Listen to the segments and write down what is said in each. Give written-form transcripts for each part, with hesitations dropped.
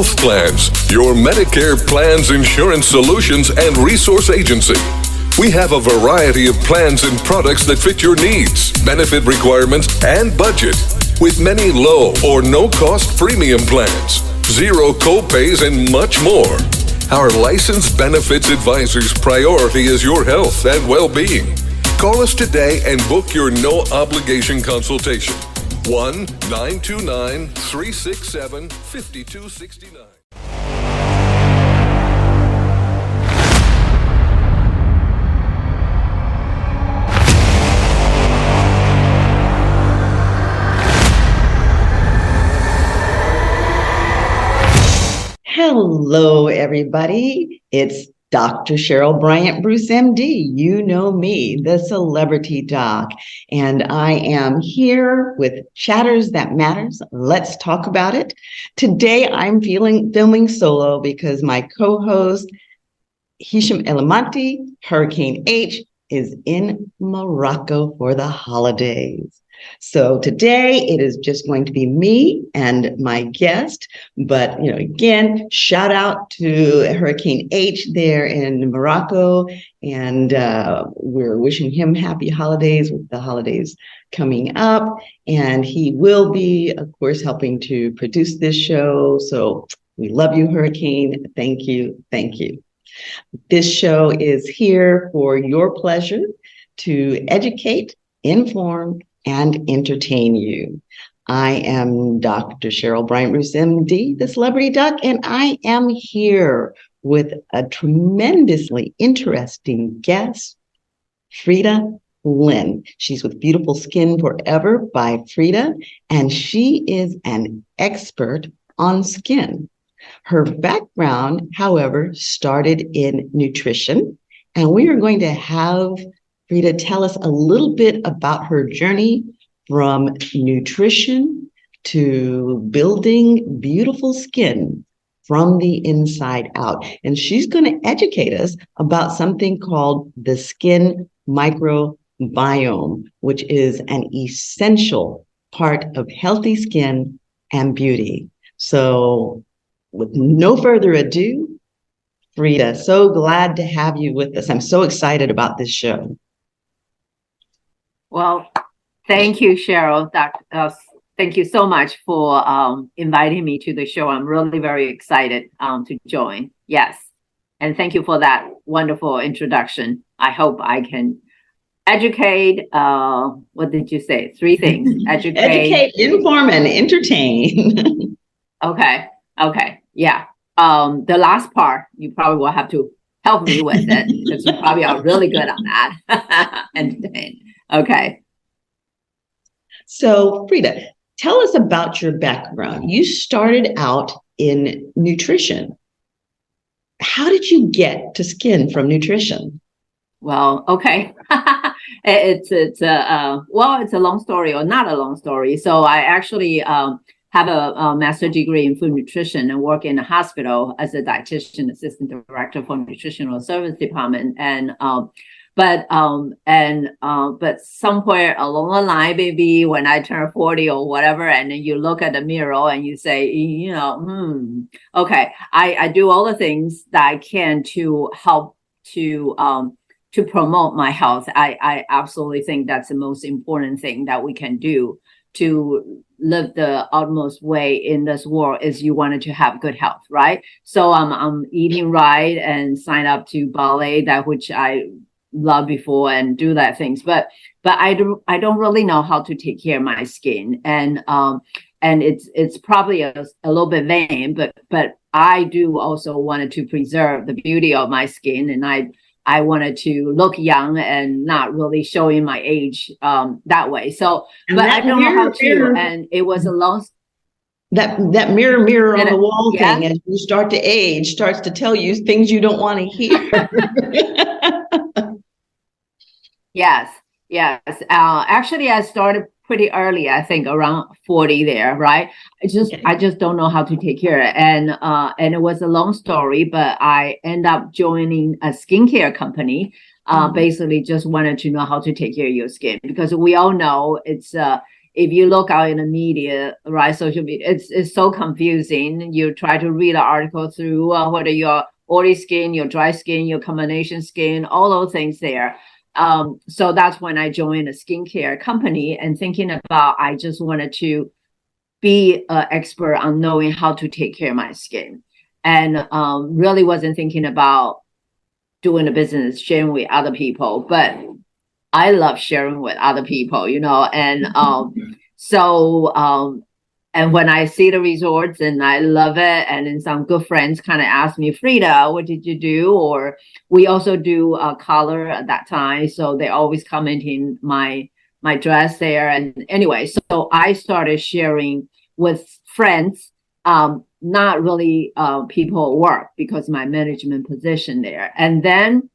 Health Plans, your Medicare plans, insurance solutions, and resource agency. We have a variety of plans and products that fit your needs, benefit requirements, and budget, with many low or no-cost premium plans, zero co-pays, and much more. Our licensed benefits advisor's priority is your health and well-being. Call us today and book your no-obligation consultation. 1-929-367-5269. Hello, everybody. It's Dr. Cheryl BryantBruce, MD. You know me, the celebrity doc. And I am here with Chatters That Matters. Let's talk about it. Today, I'm filming solo because my co-host, Hisham Elamanti, Hurricane H, is in Morocco for the holidays. So today it is just going to be me and my guest, but again, shout out to Hurricane H there in Morocco, and we're wishing him happy holidays with the holidays coming up, and he will be, of course, helping to produce this show. So we love you, Hurricane. Thank you. Thank you. This show is here for your pleasure to educate, inform, and entertain you. I am Dr. Cheryl BryantBruce, MD, the celebrity doc, and I am here with a tremendously interesting guest, Frieda Lynn. She's with Beautiful Skin Forever by Frieda, and she is an expert on skin. Her background, however, started in nutrition, and we are going to have Frieda tell us a little bit about her journey from nutrition to building beautiful skin from the inside out. And she's going to educate us about something called the skin microbiome, which is an essential part of healthy skin and beauty. So with no further ado, Frieda, so glad to have you with us. I'm so excited about this show. Well, thank you, Cheryl. Thank you so much for inviting me to the show. I'm really very excited to join. Yes. And thank you for that wonderful introduction. I hope I can educate. What did you say? 3 things. Educate, inform, and entertain. Okay. Yeah. The last part, you probably will have to help me with it because you probably are really good on that. Entertain. Okay. So, Frieda, tell us about your background. You started out in nutrition. How did you get to skin from nutrition? Well, okay. It's a long story or not a long story. So I actually have a master's degree in food nutrition and work in a hospital as a dietitian assistant director for nutritional service department. But somewhere along the line, maybe when I turn 40 or whatever, and then you look at the mirror and you say, okay, I do all the things that I can to help to promote my health. I absolutely think that's the most important thing that we can do to live the utmost way in this world is you wanted to have good health, right? So I'm eating right and sign up to ballet, that which I love before, and do that things, but I don't really know how to take care of my skin, and it's probably a little bit vain, but I do also wanted to preserve the beauty of my skin, and I wanted to look young and not really showing my age that way. So, but I don't know how to, and it was a long. That mirror on the wall thing, as you start to age, starts to tell you things you don't want to hear. Yes. Actually, I started pretty early. I think around 40 there, right? I just don't know how to take care of it, and it was a long story. But I end up joining a skincare company. Basically, just wanted to know how to take care of your skin, because we all know it's if you look out in the media, right, social media, it's so confusing. You try to read an article through whether you're oily skin, your dry skin, your combination skin, all those things there. So that's when I joined a skincare company and thinking about, I just wanted to be an expert on knowing how to take care of my skin, and really wasn't thinking about doing a business, sharing with other people. But I love sharing with other people, and and when I see the results and I love it, and then some good friends kind of ask me, Frieda, what did you do? Or we also do color at that time, so they always commenting my dress there. And anyway, so I started sharing with friends, not really people at work, because my management position there. And then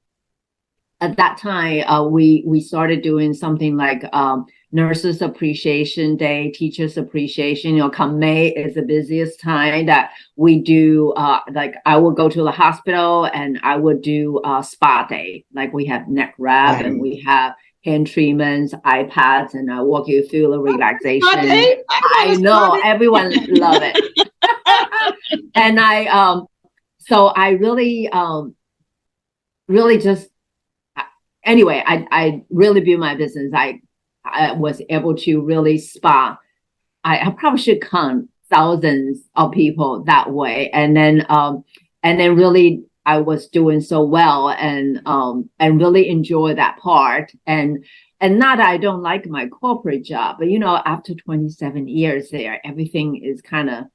at that time, we started doing something like Nurses Appreciation Day, Teachers Appreciation. Come May is the busiest time that we do. Like I would go to the hospital and I would do spa day. Like we have neck wrap, and we have hand treatments, iPads, and I walk you through the relaxation. I know everyone love it. And so I really just, anyway, I really view my business. I was able to really spa. I probably should count thousands of people that way. And then really I was doing so well, and really enjoy that part. And not that I don't like my corporate job, but after 27 years there, everything is kind of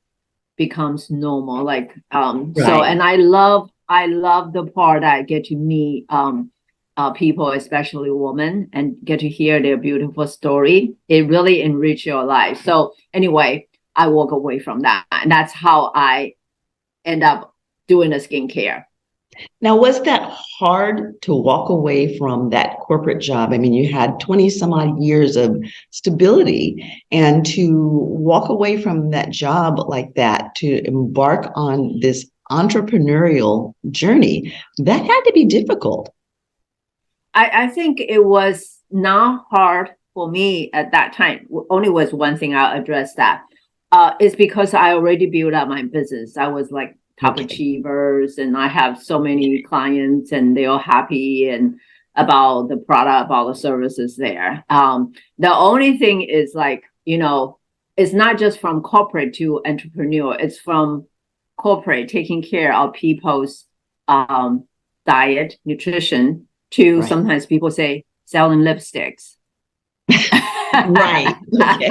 becomes normal. Like so, and I love the part I get to meet people, especially women, and get to hear their beautiful story. It really enrich your life. So anyway, I walk away from that, and that's how I end up doing the skincare. Now, was that hard to walk away from that corporate job? I mean, you had 20 some odd years of stability, and to walk away from that job like that, to embark on this entrepreneurial journey, that had to be difficult. I think it was not hard for me at that time. Only was one thing I'll address that. It's because I already built up my business. I was like top achievers, and I have so many clients, and they're all happy and about the product, about the services there. The only thing is like, it's not just from corporate to entrepreneur. It's from corporate taking care of people's diet, nutrition, to sometimes people say selling lipsticks. Right. Okay.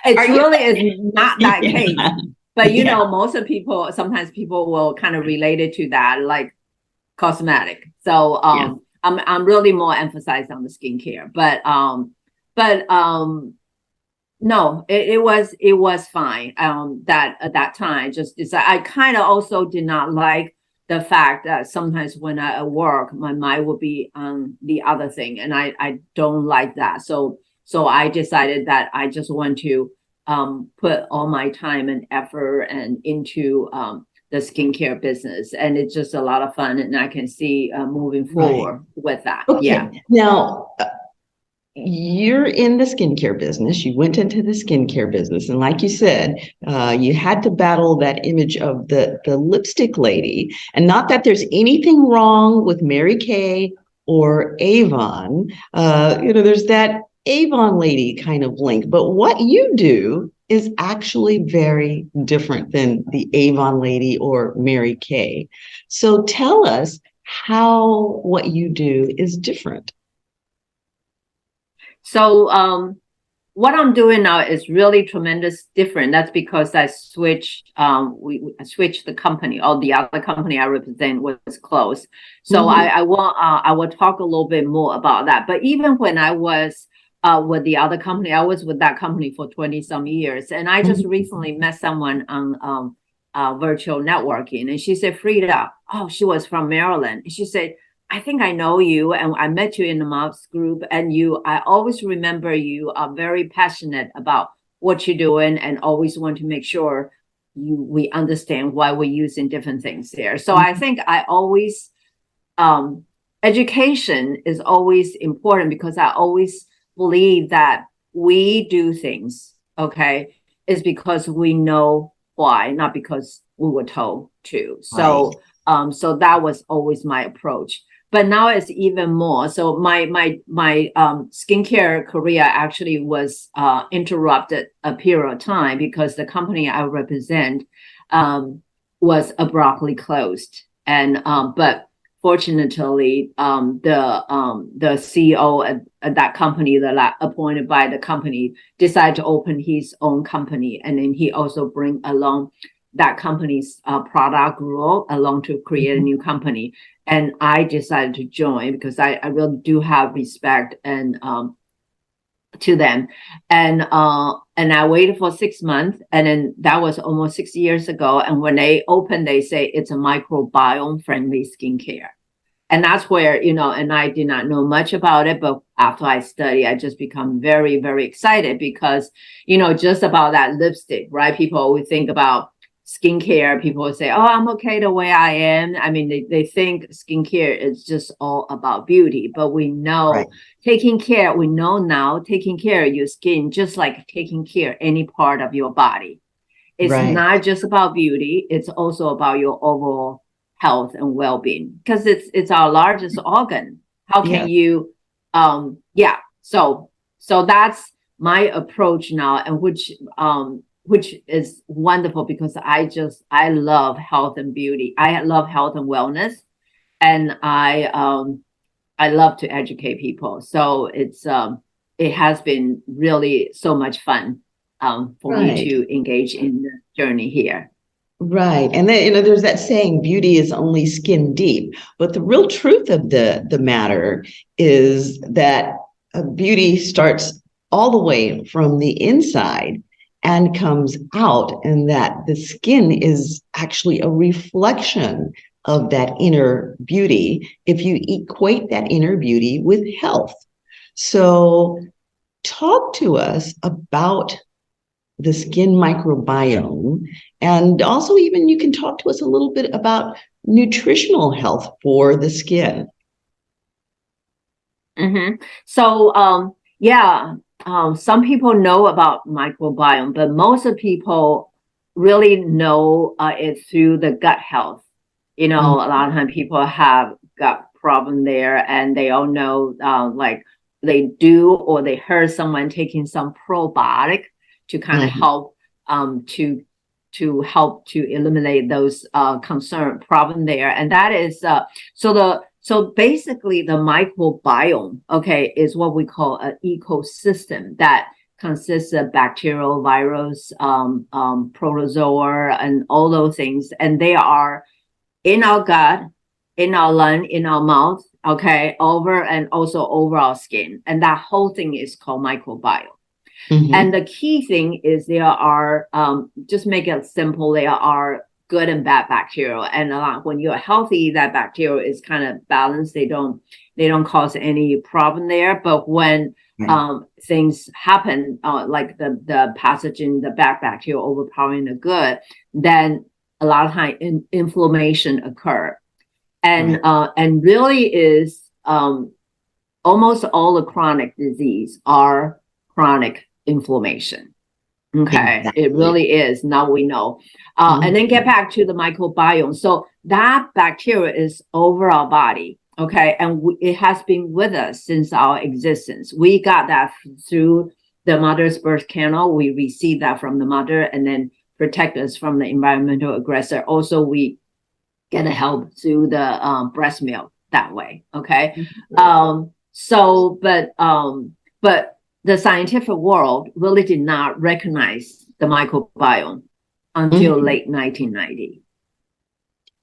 It really is not that case. But most of people, sometimes people will kind of relate it to that, like cosmetic. So I'm really more emphasized on the skincare. But no, it was fine. That at that time, just I kind of also did not like the fact that sometimes when I work, my mind will be on the other thing, and I don't like that. So I decided that I just want to put all my time and effort and into the skincare business, and it's just a lot of fun, and I can see moving forward with that. Okay. Yeah. Now, you're in the skincare business. You went into the skincare business, and like you said, you had to battle that image of the lipstick lady. And not that there's anything wrong with Mary Kay or Avon. There's that Avon lady kind of link, but what you do is actually very different than the Avon lady or Mary Kay. So tell us how what you do is different. So what I'm doing now is really tremendous different. That's because I switched I switched the company, or the other company I represent was closed. So I will talk a little bit more about that. But even when I was with the other company, I was with that company for 20 some years, and I just recently met someone on virtual networking, and she said, Frieda, she was from Maryland, and she said, I think I know you, and I met you in the MOPS group, and I always remember you are very passionate about what you're doing, and always want to make sure we understand why we're using different things there. So I think I always education is always important, because I always believe that we do things, okay, is because we know why, not because we were told to. So, so that was always my approach. But now it's even more. So my skincare career actually was interrupted a period of time because the company I represent was abruptly closed. And but fortunately, the CEO at that company, that appointed by the company, decided to open his own company, and then he also bring along that company's product group along to create a new company. And I decided to join because I really do have respect and to them. And I waited for 6 months, and then that was almost 6 years ago. And when they opened, they say it's a microbiome-friendly skincare. And that's where, you know, and I did not know much about it, but after I study, I just become very, very excited because, you know, just about that lipstick, right? People always think about skincare. People will say, oh, I'm okay the way I am. I mean, they think skincare is just all about beauty, but we know taking care of your skin, just like taking care of any part of your body. It's not just about beauty. It's also about your overall health and well-being, because it's our largest organ. How can you, so that's my approach now, and which is wonderful because I love health and beauty. I love health and wellness, and I love to educate people. So it has been really so much fun for me to engage in the journey here. Right. And then, you know, there's that saying, beauty is only skin deep. But the real truth of the matter is that beauty starts all the way from the inside and comes out, and that the skin is actually a reflection of that inner beauty if you equate that inner beauty with health. So talk to us about the skin microbiome, and also even you can talk to us a little bit about nutritional health for the skin. So some people know about microbiome, but most of people really know it through the gut health. You know, a lot of times people have gut problem there, and they all know like they do, or they heard someone taking some probiotic to kind of help to help to eliminate those concern problem there. And that is so basically the microbiome, okay, is what we call an ecosystem that consists of bacterial, virus, protozoa, and all those things. And they are in our gut, in our lung, in our mouth, okay, over and also over our skin. And that whole thing is called microbiome. And the key thing is there are, just make it simple, there are good and bad bacteria. And when you're healthy, that bacteria is kind of balanced. They don't cause any problem there. But when things happen, like the pathogen, the bad bacteria overpowering the good, then a lot of time inflammation occur. And really is almost all the chronic disease are chronic inflammation. Okay, it really is. Now we know. And then get back to the microbiome. So that bacteria is over our body. Okay, and it has been with us since our existence. We got that through the mother's birth canal. We received that from the mother, and then protect us from the environmental aggressor. Also, we get help through the breast milk that way. Okay, but the scientific world really did not recognize the microbiome until late 1990.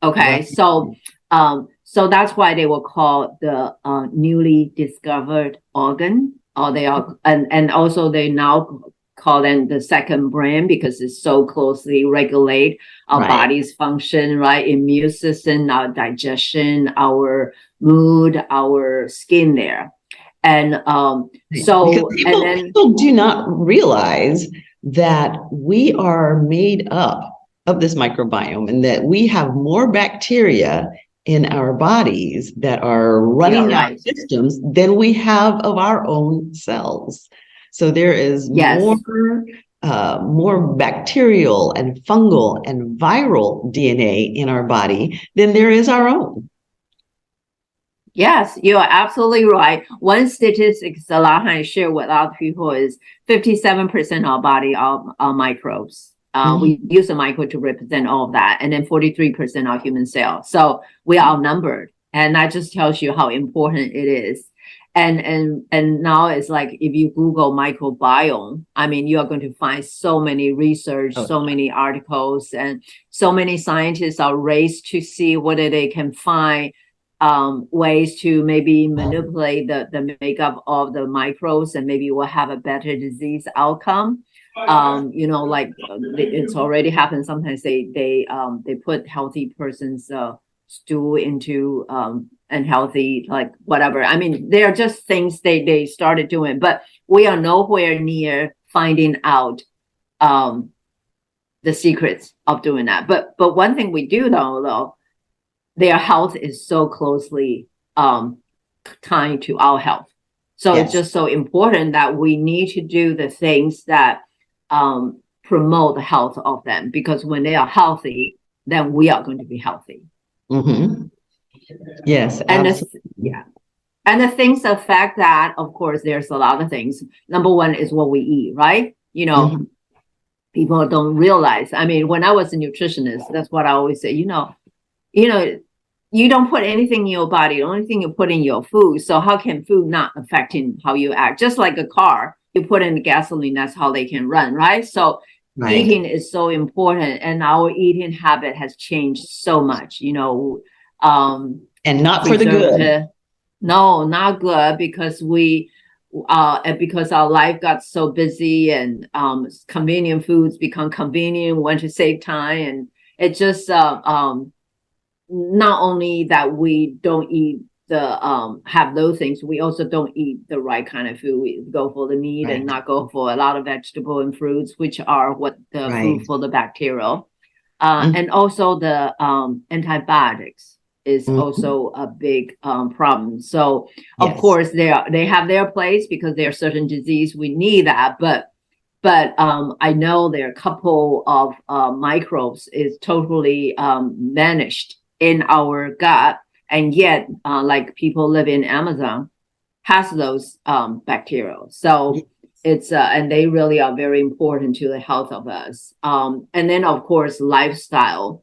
Okay, so that's why they were called the newly discovered organ, or they are, and also they now call them the second brain because it's so closely regulate our body's function, right? Immune system, our digestion, our mood, our skin there. And so people do not realize that we are made up of this microbiome, and that we have more bacteria in our bodies that are running our systems than we have of our own cells. So there is Yes. more bacterial and fungal and viral DNA in our body than there is our own. Yes, you are absolutely right. One statistics a lot I share with other people is 57% of our body are microbes. We use a microbe to represent all of that, and then 43% are human cells. So we are outnumbered, and that just tells you how important it is. And now it's like if you Google microbiome, I mean, you are going to find so many research, so many articles, and so many scientists are raced to see whether they can find ways to maybe manipulate the makeup of the microbes, and maybe we'll have a better disease outcome. Like it's already happened. Sometimes they put healthy person's stool into unhealthy, like whatever. I mean, they are just things they started doing, but we are nowhere near finding out the secrets of doing that. But one thing we do know, though, their health is so closely tied to our health. So It's just so important that we need to do the things that promote the health of them, because when they are healthy, then we are going to be healthy. Mm-hmm. Yes, absolutely. And the things affect that, of course, there's a lot of things. Number one is what we eat, right? People don't realize. I mean, when I was a nutritionist, that's what I always say, you don't put anything in your body. The only thing you put in your food. So how can food not affecting how you act? Just like a car, you put in the gasoline, that's how they can run, right? So eating is so important, and our eating habit has changed so much, and not for the good. No, not good, because because our life got so busy, and convenient foods become convenient, want to save time, and it just not only that we don't eat have those things, we also don't eat the right kind of food. We go for the meat and not go for a lot of vegetable and fruits, which are what the food for the bacterial. And also the antibiotics is also a big problem. So of course they have their place, because there are certain disease we need that, but I know there are a couple of microbes is totally vanished in our gut, and yet like people live in Amazon has those bacteria. So it's and they really are very important to the health of us. And then of course lifestyle.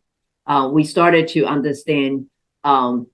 We started to understand the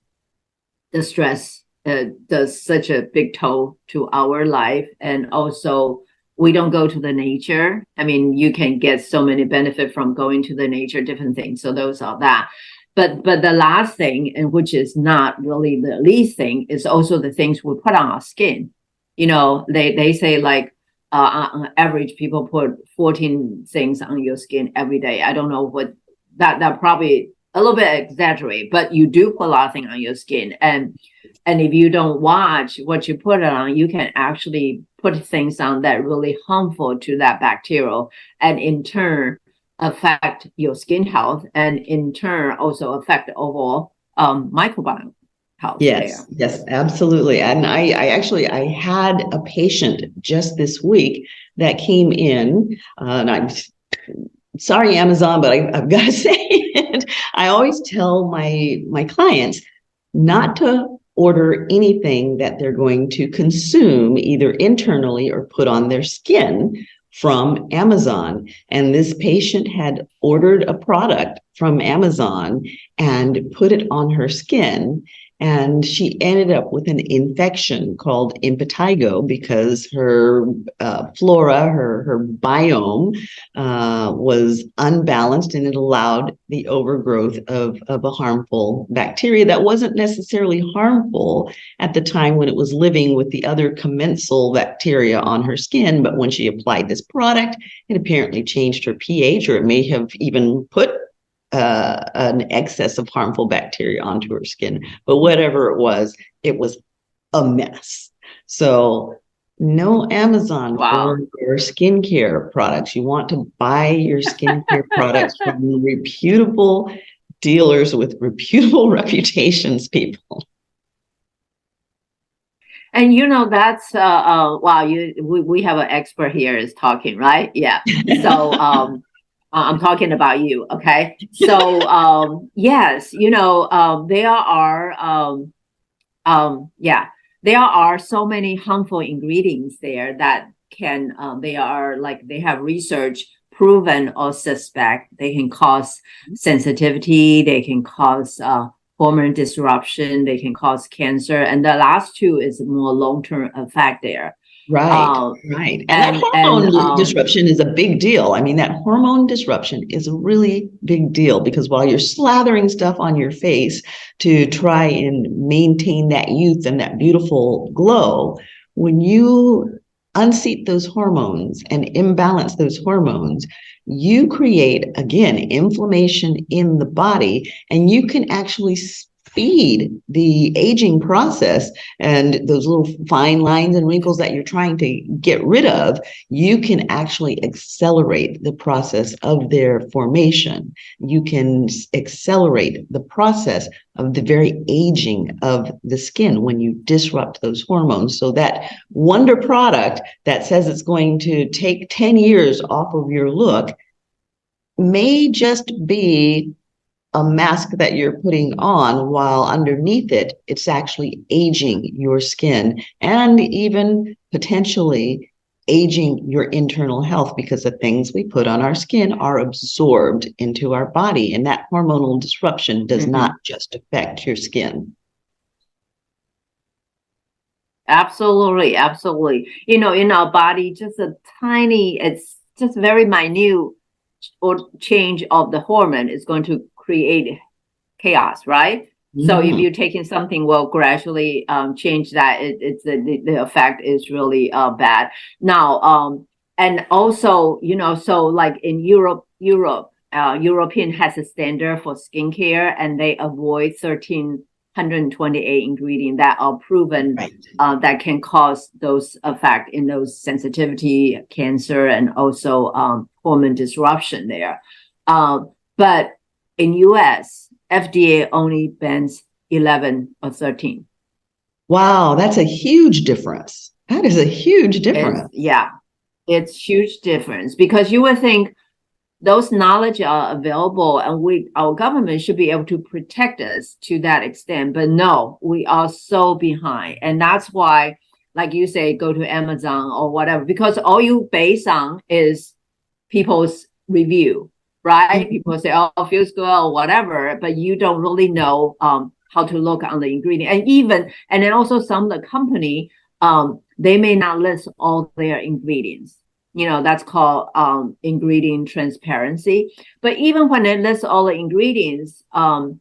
stress does such a big toll to our life, and also we don't go to the nature. I mean, you can get so many benefit from going to the nature, different things. So those are that. But the last thing, and which is not really the least thing, is also the things we put on our skin. They say like on average people put 14 things on your skin every day. I don't know what that probably a little bit exaggerate, but you do put a lot of things on your skin, and if you don't watch what you put it on, you can actually put things on that really harmful to that bacterial, and in turn affect your skin health, and in turn also affect the overall microbiome health. Yes, absolutely. And I had a patient just this week that came in, and I'm sorry, Amazon, but I've got to say it. I always tell my clients not to order anything that they're going to consume either internally or put on their skin from Amazon. And this patient had ordered a product from Amazon and put it on her skin. And she ended up with an infection called impetigo, because her flora, her biome was unbalanced, and it allowed the overgrowth of a harmful bacteria that wasn't necessarily harmful at the time when it was living with the other commensal bacteria on her skin. But when she applied this product, it apparently changed her pH, or it may have even put an excess of harmful bacteria onto her skin. But whatever it was a mess. So no Amazon for your skincare products. You want to buy your skincare products from reputable dealers with reputable reputations, people. And that's wow, we have an expert here is talking, right? Yeah. So I'm talking about you, okay? So yes, there are yeah, there are so many harmful ingredients there that can they have research proven or suspect they can cause sensitivity, they can cause hormone disruption, they can cause cancer, and the last two is more long-term effect there. Right. And that hormone disruption is a big deal. I mean, that hormone disruption is a really big deal because while you're slathering stuff on your face to try and maintain that youth and that beautiful glow, when you unseat those hormones and imbalance those hormones, you create, again, inflammation in the body, and you can actually speed the aging process and those little fine lines and wrinkles that you're trying to get rid of. You can actually accelerate the process of their formation. You can accelerate the process of the very aging of the skin when you disrupt those hormones. So that wonder product that says it's going to take 10 years off of your look may just be a mask that you're putting on, while underneath it, it's actually aging your skin and even potentially aging your internal health, because the things we put on our skin are absorbed into our body, and that hormonal disruption does not just affect your skin. Absolutely, absolutely. In our body, just it's just very minute or change of the hormone is going to create chaos, right? So if you're taking something, will gradually change that. It's the effect is really bad. Now, and also, so like in Europe, European has a standard for skincare, and they avoid 1,328 ingredients that are proven that can cause those effect in those sensitivity, cancer, and also hormone disruption there. But in US, FDA only bans 11 or 13. Wow, that's a huge difference. That is a huge difference. It's huge difference, because you would think those knowledge are available and our government should be able to protect us to that extent. But no, we are so behind. And that's why, like you say, go to Amazon or whatever, because all you base on is people's review. Right? People say, oh, it feels good or whatever, but you don't really know how to look on the ingredient. And then also some of the company, they may not list all their ingredients. That's called ingredient transparency. But even when they list all the ingredients, I'm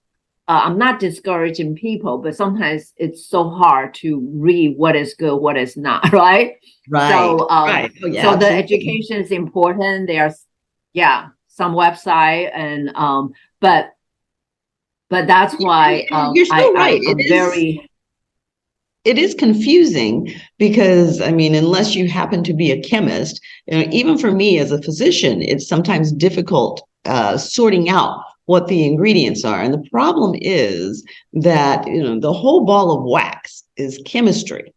not discouraging people, but sometimes it's so hard to read what is good, what is not, right? Right. So, so the education is important. There's, some website, and but that's why you're so right. It is confusing because, I mean, unless you happen to be a chemist, even for me as a physician, it's sometimes difficult sorting out what the ingredients are. And the problem is that, the whole ball of wax is chemistry,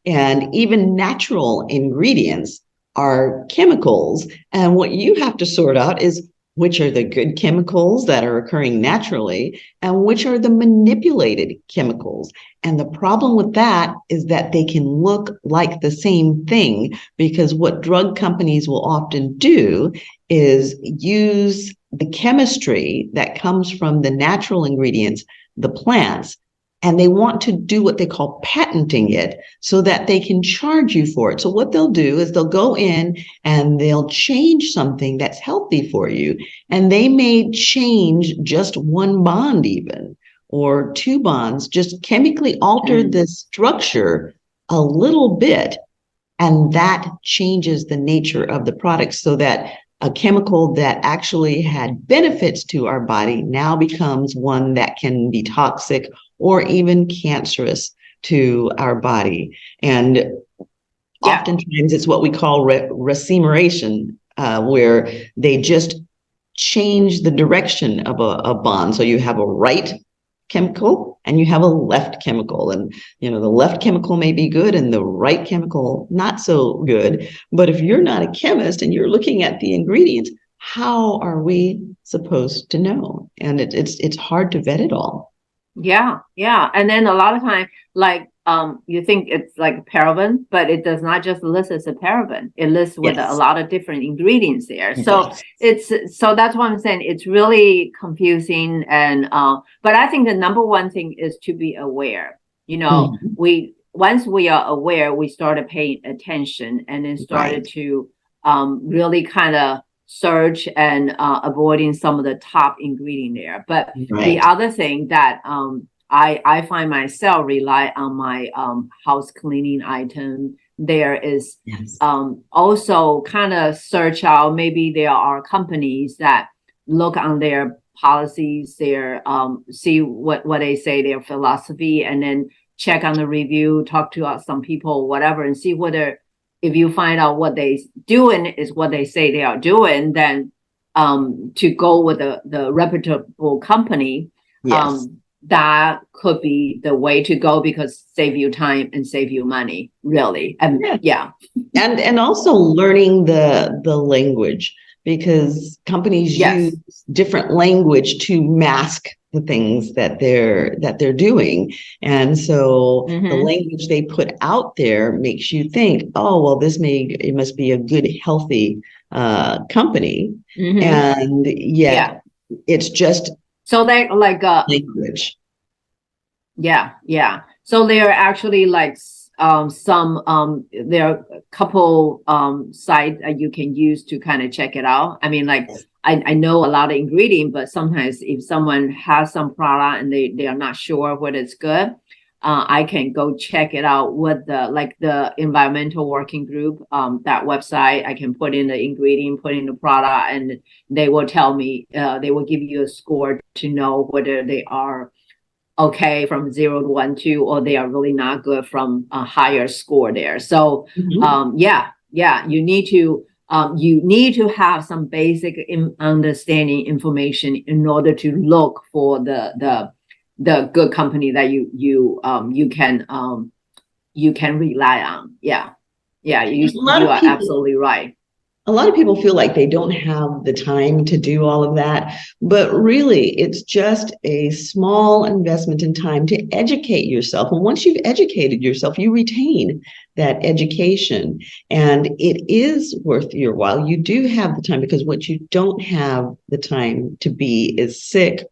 and even natural ingredients are chemicals. And what you have to sort out is which are the good chemicals that are occurring naturally and which are the manipulated chemicals. And the problem with that is that they can look like the same thing, because what drug companies will often do is use the chemistry that comes from the natural ingredients, the plants, and they want to do what they call patenting it so that they can charge you for it. So what they'll do is they'll go in and they'll change something that's healthy for you. And they may change just one bond even, or two bonds, just chemically alter the structure a little bit. And that changes the nature of the product, so that a chemical that actually had benefits to our body now becomes one that can be toxic or even cancerous to our body. And oftentimes it's what we call racemation, where they just change the direction of a bond. So you have a right chemical and you have a left chemical. And, the left chemical may be good and the right chemical not so good. But if you're not a chemist and you're looking at the ingredients, how are we supposed to know? And it's hard to vet it all. Yeah. And then a lot of time, like you think it's like paraben, but it does not just list as a paraben. It lists with a lot of different ingredients there. So so that's what I'm saying. It's really confusing. And but I think the number one thing is to be aware. Once we are aware, we started paying attention and then started to really kind of search and avoiding some of the top ingredient there. But the other thing that I find myself rely on my house cleaning item there is also kind of search out, maybe there are companies that look on their policies, their see what they say, their philosophy, and then check on the review, talk to some people, whatever, and see whether if you find out what they doing is what they say they are doing, then to go with the reputable company, that could be the way to go because save you time and save you money, really. And and also learning the language, because companies use different language to mask the things that they're doing. And so the language they put out there makes you think, oh, well, it must be a good, healthy company. And it's just so they like language. So there are actually like there are a couple sites that you can use to kind of check it out. I mean, like I know a lot of ingredient, but sometimes if someone has some product and they are not sure whether it's good, I can go check it out with the environmental working group, that website. I can put in the ingredient, put in the product, and they will tell me, they will give you a score to know whether they are okay from 0 to 1, 2, or they are really not good from a higher score there. So you need to have some basic understanding information in order to look for the good company that you can rely on. You are absolutely right. A lot of people feel like they don't have the time to do all of that, but really it's just a small investment in time to educate yourself. And once you've educated yourself, you retain that education, and it is worth your while. You do have the time, because what you don't have the time to be is sick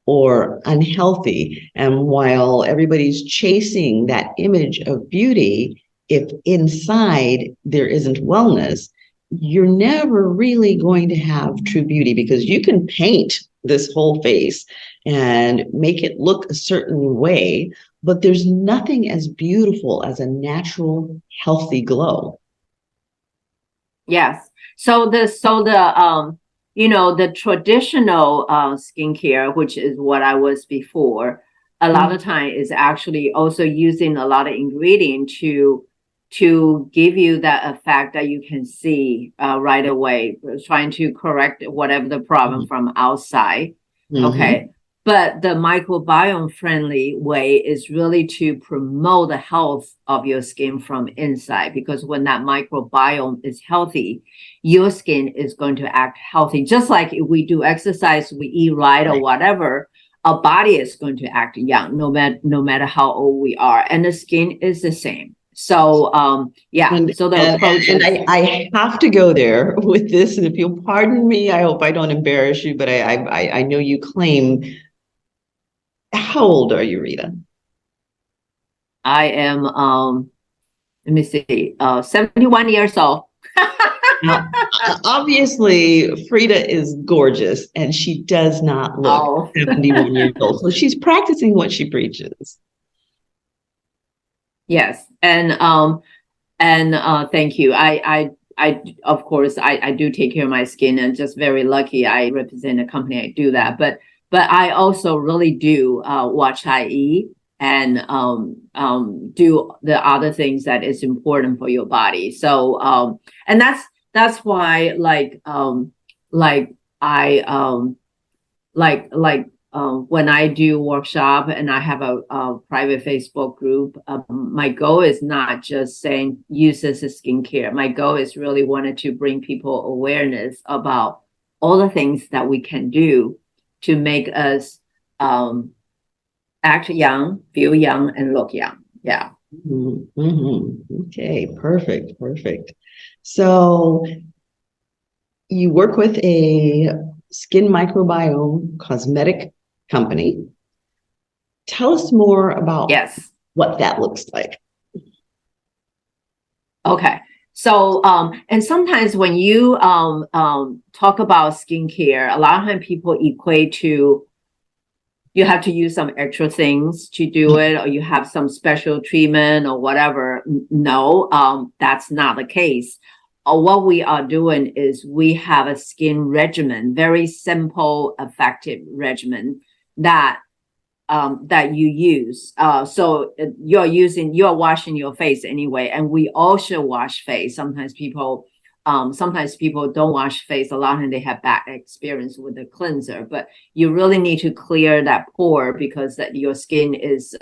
or unhealthy. And while everybody's chasing that image of beauty, if inside there isn't wellness, you're never really going to have true beauty, because you can paint this whole face and make it look a certain way, but there's nothing as beautiful as a natural, healthy glow. Yes. So the traditional skincare, which is what I was before, a lot of time is actually also using a lot of ingredient to give you that effect that you can see right away, trying to correct whatever the problem from outside. Okay. But the microbiome friendly way is really to promote the health of your skin from inside, because when that microbiome is healthy, your skin is going to act healthy. Just like if we do exercise, we eat right or whatever, our body is going to act young, no matter how old we are. And the skin is the same. So, so the approach and I have to go there with this. And if you'll pardon me, I hope I don't embarrass you, but I know you claim. How old are you, Rita? I am, let me see, 71 years old. Now, obviously, Frieda is gorgeous, and she does not look 71 years old. So she's practicing what she preaches. Yes. And thank you. I of course, I do take care of my skin, and just very lucky I represent a company. I do that, but I also really do watch I eat and do the other things that is important for your body. So and that's why like when I do workshop and I have a private Facebook group, my goal is not just saying use this as skincare. My goal is really wanted to bring people awareness about all the things that we can do to make us act young, feel young, and look young. Yeah. Okay, perfect. So you work with a skin microbiome cosmetic company. Tell us more about what that looks like. Okay. So, and sometimes when you talk about skincare, a lot of times people equate to you have to use some extra things to do it, or you have some special treatment or whatever. No, that's not the case. What we are doing is we have a skin regimen, very simple, effective regimen that you use. So you're washing your face anyway, and we all should wash face. Sometimes people don't wash face. A lot of them they have bad experience with the cleanser, but you really need to clear that pore because that your skin is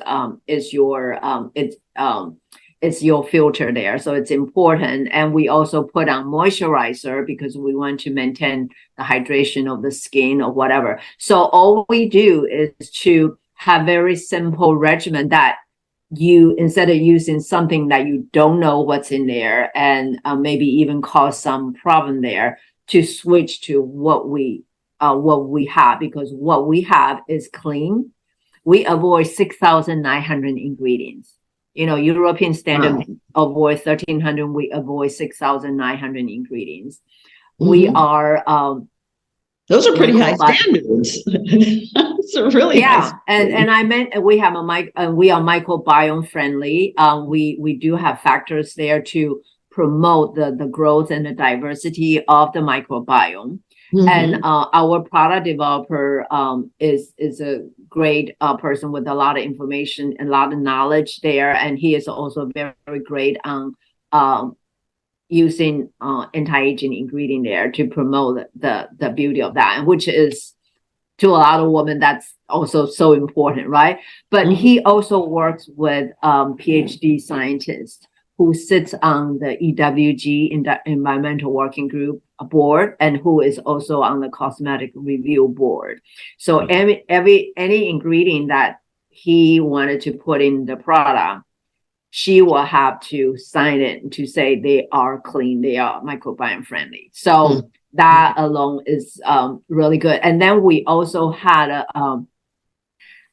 your filter there. So it's important. And we also put on moisturizer because we want to maintain the hydration of the skin or whatever. So all we do is to have very simple regimen that you, instead of using something that you don't know what's in there and maybe even cause some problem there, to switch to what we have, because what we have is clean. We avoid 6,900 ingredients. European standard avoid 1,300. We avoid 6,900 ingredients. We are those are pretty high standards. It's really high. And I meant we have we are microbiome friendly. We do have factors there to promote the growth and the diversity of the microbiome. And our product developer is a great person with a lot of information and a lot of knowledge there, and he is also very, very great on using anti-aging ingredient there to promote the beauty of that, which is to a lot of women that's also so important, right? But he also works with PhD scientists who sits on the EWG in the Environmental Working Group board, and who is also on the Cosmetic Review board. So any ingredient that he wanted to put in the product, she will have to sign it to say they are clean, they are microbiome friendly. So that alone is really good. And then we also had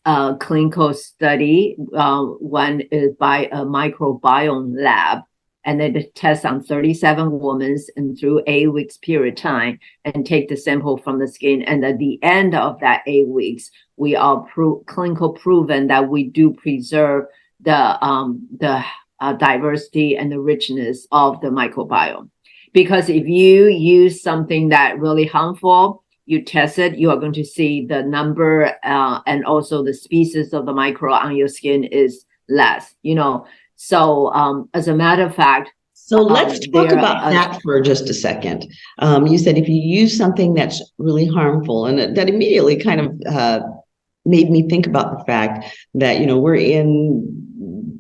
a clinical study. One is by a microbiome lab, and they test on 37 women and through 8 weeks period of time and take the sample from the skin. And at the end of that 8 weeks, we are clinical proven that we do preserve the diversity and the richness of the microbiome. Because if you use something that really harmful, you test it, you are going to see the number and also the species of the micro on your skin is less, So as a matter of fact, so let's talk about that for just a second. You said if you use something that's really harmful, and that immediately kind of made me think about the fact that, we're in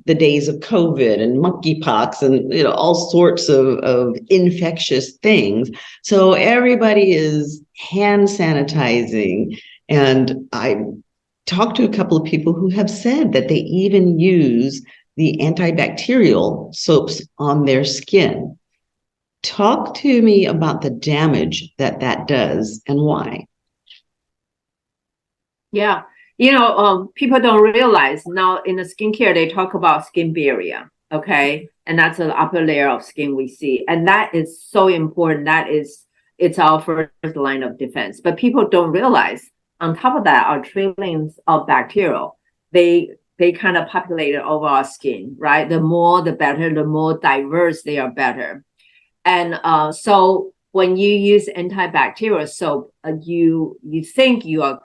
the days of COVID and monkeypox and, all sorts of infectious things. So everybody is hand sanitizing. And I talked to a couple of people who have said that they even use the antibacterial soaps on their skin. Talk to me about the damage that does and why. Yeah. People don't realize now in the skincare, they talk about skin barrier. Okay. And that's the upper layer of skin we see. And that is so important. It's our first line of defense. But people don't realize on top of that are trillions of bacteria. They kind of populate over our skin, right? The more, the better, the more diverse they are better. And so when you use antibacterial soap, you think you are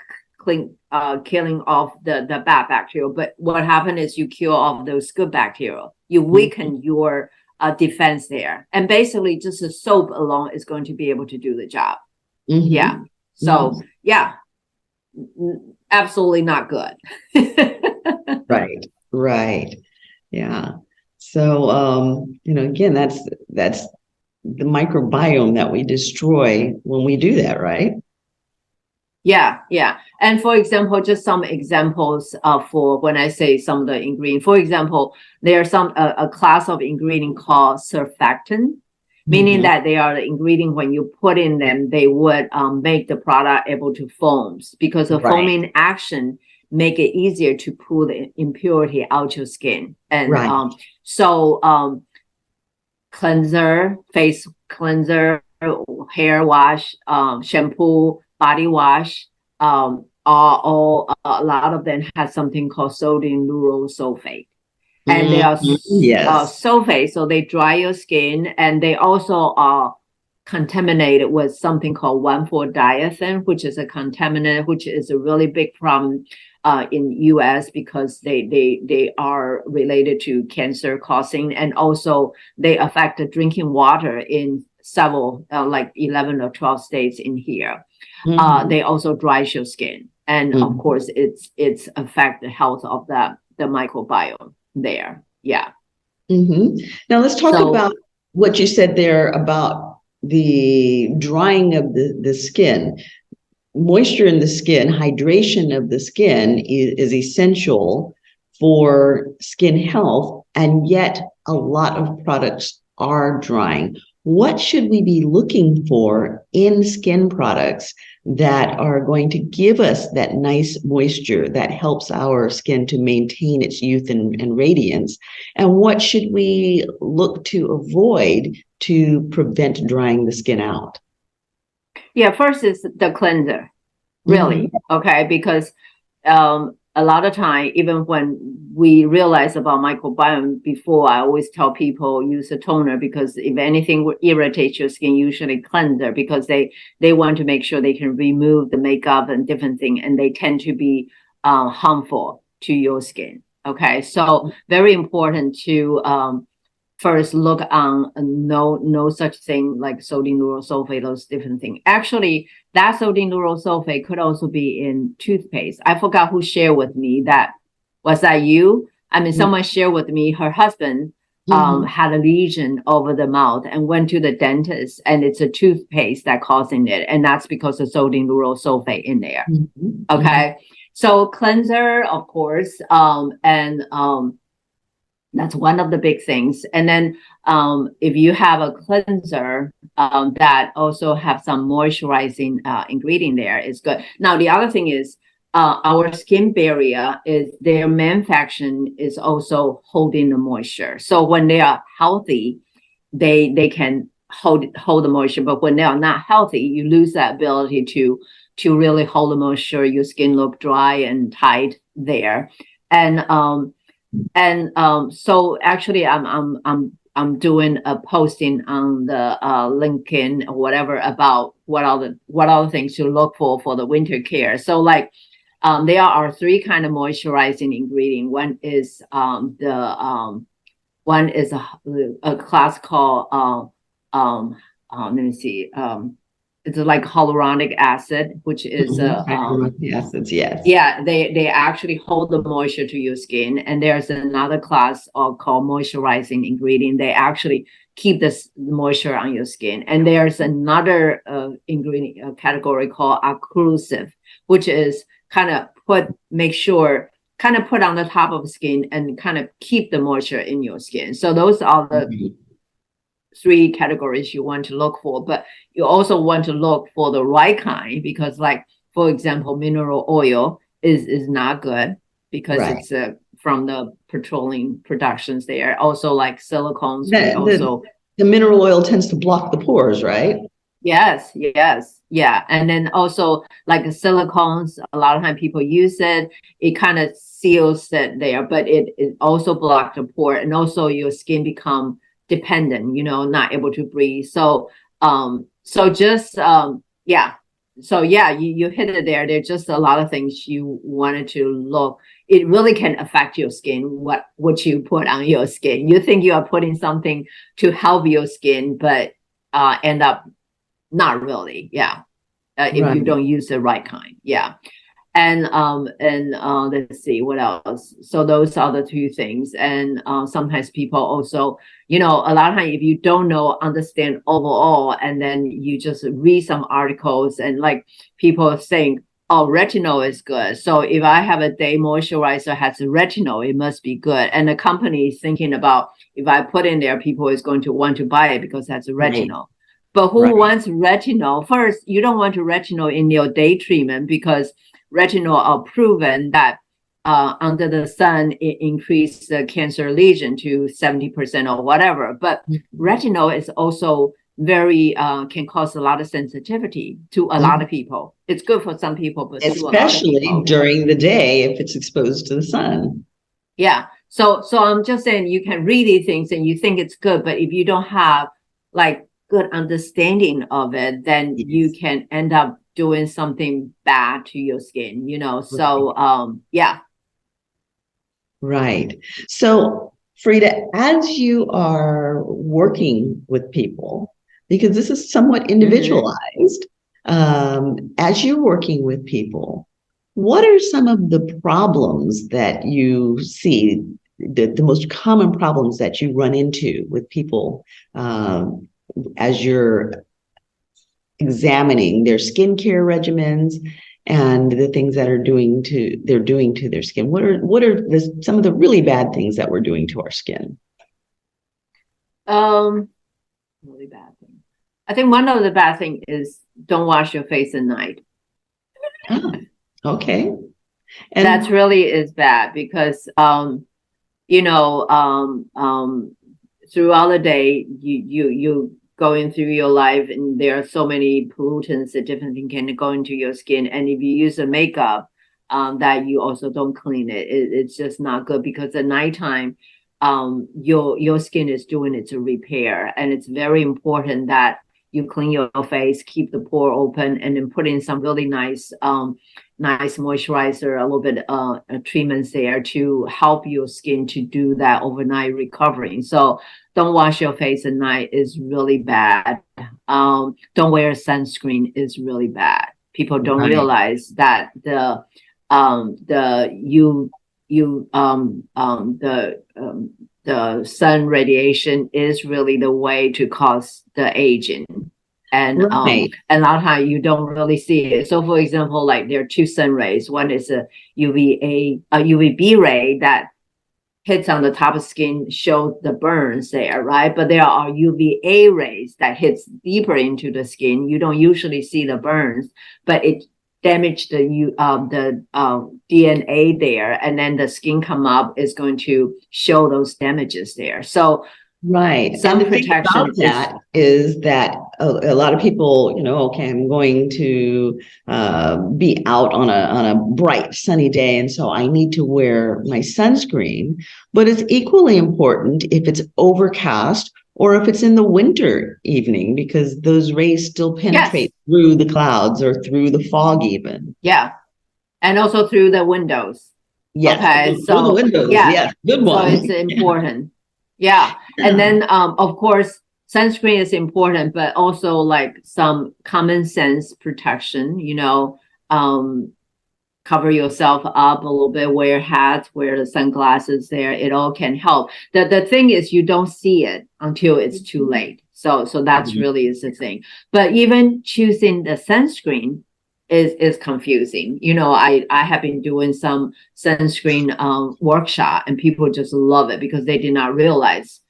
killing off the bad bacteria, but what happens is you kill off those good bacteria. You weaken your defense there, and basically just a soap alone is going to be able to do the job. Yeah. So absolutely not good. Right, right. Yeah. So, again, that's the microbiome that we destroy when we do that, right? Yeah, yeah. And for example, just some examples for when I say some of the ingredient. For example, there are some a class of ingredient called surfactant, meaning that they are the ingredient when you put in them, they would make the product able to foam because the Right, foaming action make it easier to pull the impurity out your skin. And right. Cleanser, face cleanser, hair wash, shampoo, body wash, all a lot of them have something called sodium lauryl sulfate. And they are Yes. sulfate, so they dry your skin, and they also are contaminated with something called 1,4-diethyl, which is a contaminant, which is a really big problem in US because they are related to cancer causing, and also they affect the drinking water in several like 11 or 12 states in here. They also dry your skin, and of course it's affect the health of the microbiome there. Yeah. Now let's talk about what you said there about the drying of the skin. Moisture in the skin, hydration of the skin is essential for skin health, and yet a lot of products are drying. What should we be looking for in skin products that are going to give us that nice moisture that helps our skin to maintain its youth and radiance? And what should we look to avoid to prevent drying the skin out? Yeah, first is the cleanser, really, okay, because a lot of time, even when we realize about microbiome before, I always tell people use a toner, because if anything would irritate your skin, usually cleanser, because they want to make sure they can remove the makeup and different things, and they tend to be harmful to your skin. Okay, so very important to first look on no such thing like sodium lauryl sulfate, those different things. Actually, that sodium lauryl sulfate could also be in toothpaste. I forgot who shared with me that. Was that you? I mean, someone shared with me her husband had a lesion over the mouth and went to the dentist, and it's a toothpaste that causing it, and that's because of sodium lauryl sulfate in there. Okay, so cleanser, of course, and that's one of the big things. And then if you have a cleanser that also have some moisturizing ingredient there, is good. Now, the other thing is our skin barrier is their manufacturing is also holding the moisture. So when they are healthy, they can hold the moisture. But when they are not healthy, you lose that ability to really hold the moisture. Your skin look dry and tight there. So actually I'm doing a posting on the LinkedIn or whatever about what are the things to look for the winter care. So like there are three kind of moisturizing ingredient. One is one is a class called let me see, it's like hyaluronic acid, which is hyaluronic acids, yes. Yeah, they actually hold the moisture to your skin. And there's another class called moisturizing ingredient. They actually keep this moisture on your skin. And there's another ingredient category called occlusive, which is kind of put on the top of the skin and kind of keep the moisture in your skin. So those are the three categories you want to look for, but you also want to look for the right kind, because like, for example, mineral oil is not good because it's from the petroleum productions there. Also like silicones. The mineral oil tends to block the pores, right? Yes. Yeah. And then also like the silicones, a lot of time people use it. It kind of seals it there, but it also blocks the pore, and also your skin become dependent, not able to breathe. So you hit it there. There's just a lot of things you wanted to look. It really can affect your skin, what you put on your skin. You think you are putting something to help your skin, but end up not really. Yeah. If you don't use the right kind. Yeah. And let's see what else. So those are the two things. And sometimes people also, a lot of times if you don't understand overall, and then you just read some articles and like people saying, oh, retinol is good. So if I have a day moisturizer has retinol, it must be good. And the company is thinking about, if I put in there, people is going to want to buy it because it has retinol. Right. But who wants retinol? First, you don't want retinol in your day treatment because retinol are proven that under the sun, it increases the cancer lesion to 70% or whatever. But retinol is also very can cause a lot of sensitivity to a lot of people. It's good for some people, but especially during the day if it's exposed to the sun. Yeah. So I'm just saying you can read these things and you think it's good, but if you don't have like good understanding of it, then you can end up doing something bad to your skin, So yeah. Right. So Frieda, as you are working with people, because this is somewhat individualized, as you're working with people, what are some of the problems that you see, the most common problems that you run into with people as you're examining their skincare regimens and the things that they're doing to their skin? What are some of the really bad things that we're doing to our skin? Really bad thing. I think one of the bad thing is don't wash your face at night. Oh, okay. And that's really is bad because throughout the day you going through your life and there are so many pollutants that different things can go into your skin, and if you use a makeup that you also don't clean it, it's just not good because at nighttime your skin is doing its repair, and it's very important that you clean your face, keep the pore open, and then put in some really nice moisturizer, a little bit treatments there to help your skin to do that overnight recovering. So don't wash your face at night is really bad. Don't wear sunscreen is really bad. People don't realize that the sun radiation is really the way to cause the aging. And a lot of times you don't really see it. So for example, like there are two sun rays. One is a UVB ray that hits on the top of skin, show the burns there, right? But there are UVA rays that hits deeper into the skin. You don't usually see the burns, but it damage the DNA there, and then the skin come up is going to show those damages there. So some protection is that a lot of people, okay, I'm going to be out on a bright sunny day, and so I need to wear my sunscreen. But it's equally important if it's overcast or if it's in the winter evening, because those rays still penetrate through the clouds or through the fog even. Yeah. And also through the windows. Yes. Okay. Through the windows. Yes. Good one. So it's important. Yeah. And then, of course, sunscreen is important, but also like some common sense protection, cover yourself up a little bit, wear hats, wear the sunglasses there. It all can help. The thing is you don't see it until it's too late. So that's really is the thing. But even choosing the sunscreen is confusing. I have been doing some sunscreen workshop, and people just love it because they did not realize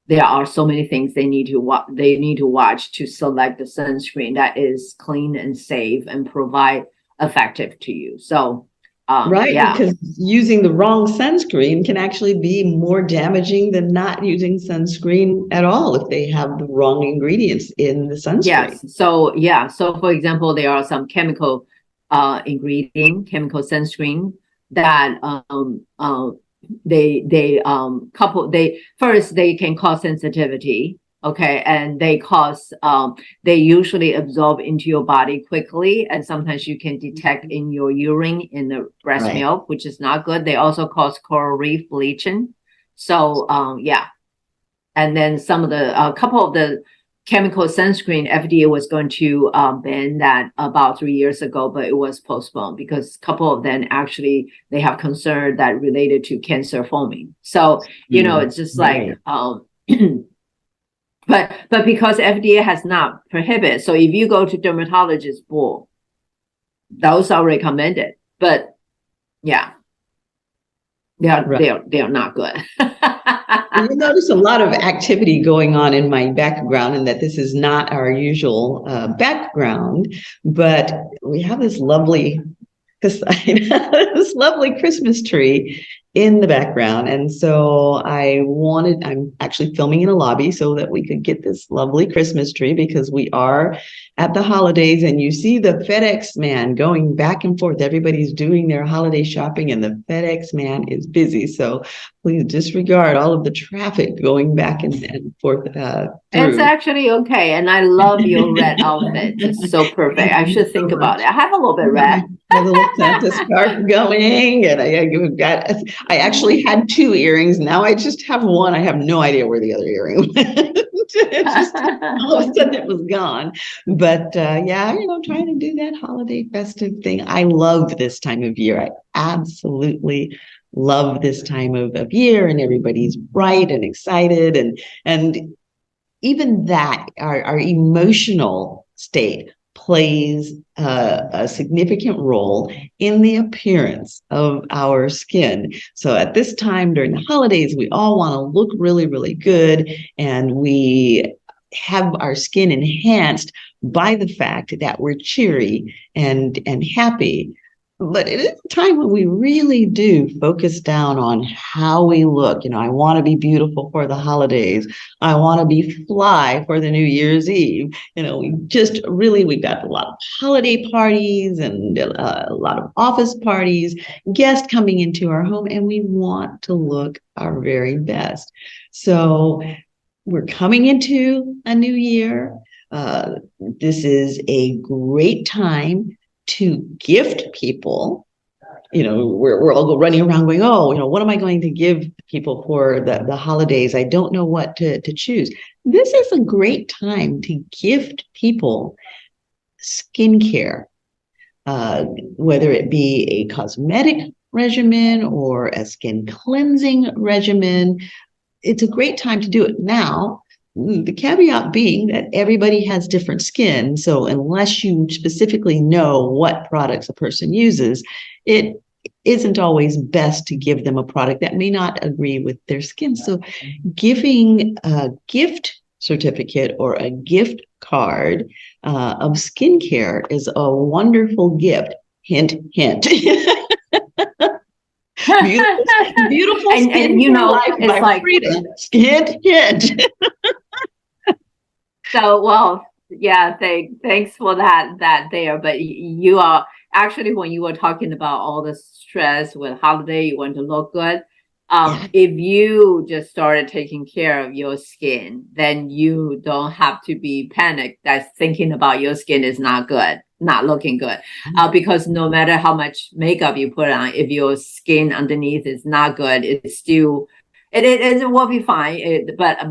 there are so many things they need to watch to select the sunscreen that is clean and safe and provide effective to you. So because using the wrong sunscreen can actually be more damaging than not using sunscreen at all if they have the wrong ingredients in the sunscreen. Yes. So for example, there are some chemical sunscreen that they can cause sensitivity. Okay, and they usually absorb into your body quickly, and sometimes you can detect in your urine, in the breast milk, which is not good. They also cause coral reef bleaching. So and then some of the couple of the chemical sunscreen, FDA was going to ban that about 3 years ago, but it was postponed because a couple of them actually, they have concern that related to cancer foaming. So, it's just like, but because FDA has not prohibited, so if you go to dermatologist board, those are recommended, but yeah, they are not good. You notice a lot of activity going on in my background, and that this is not our usual background, but we have this lovely Christmas tree in the background. And so I'm actually filming in a lobby so that we could get this lovely Christmas tree, because we are at the holidays, and you see the FedEx man going back and forth. Everybody's doing their holiday shopping and the FedEx man is busy. So please disregard all of the traffic going back and forth. It's actually okay. And I love your red outfit. It's so perfect. I should think about it. I have a little bit red. A little Santa scarf going, and I actually had 2 earrings. Now I just have one. I have no idea where the other earring went. All of a sudden it was gone. But trying to do that holiday festive thing. I love this time of year. I absolutely love this time of year, and everybody's bright and excited, and even that our emotional state plays a significant role in the appearance of our skin. So at this time during the holidays, we all want to look really, really good, and we have our skin enhanced by the fact that we're cheery and happy. But it is a time when we really do focus down on how we look. I want to be beautiful for the holidays. I want to be fly for the New Year's Eve. We've got a lot of holiday parties and a lot of office parties, guests coming into our home, and we want to look our very best. So we're coming into a new year. This is a great time to gift people. We're all running around going, what am I going to give people for the holidays? I don't know what to choose. This is a great time to gift people skincare, whether it be a cosmetic regimen or a skin cleansing regimen. It's a great time to do it now. The caveat being that everybody has different skin. So unless you specifically know what products a person uses, it isn't always best to give them a product that may not agree with their skin. So giving a gift certificate or a gift card of skincare is a wonderful gift. Hint, hint. Beautiful skin, and it's like Frieda. Hint, hint. So, well, yeah, thanks for that there. But you are actually, when you were talking about all the stress with holiday, you want to look good. If you just started taking care of your skin, then you don't have to be panicked that thinking about your skin is not good, not looking good. Because no matter how much makeup you put on, if your skin underneath is not good, it's still, it will be fine. But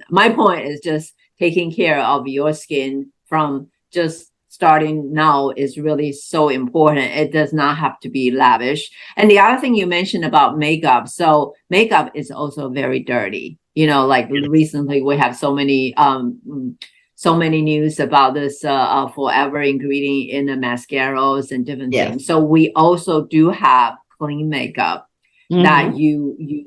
my point is just taking care of your skin from just starting now is really so important. It does not have to be lavish. And the other thing you mentioned about makeup. So makeup is also very dirty. Like recently we have so many news about this forever ingredient in the mascaras and different things. So we also do have clean makeup that you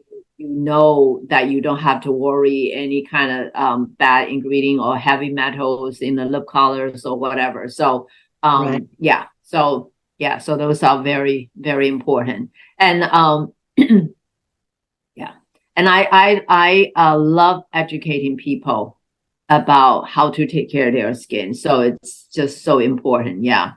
that you don't have to worry any kind of bad ingredient or heavy metals in the lip colors or whatever. So so those are very, very important. And and I love educating people about how to take care of their skin. So it's just so important. Yeah.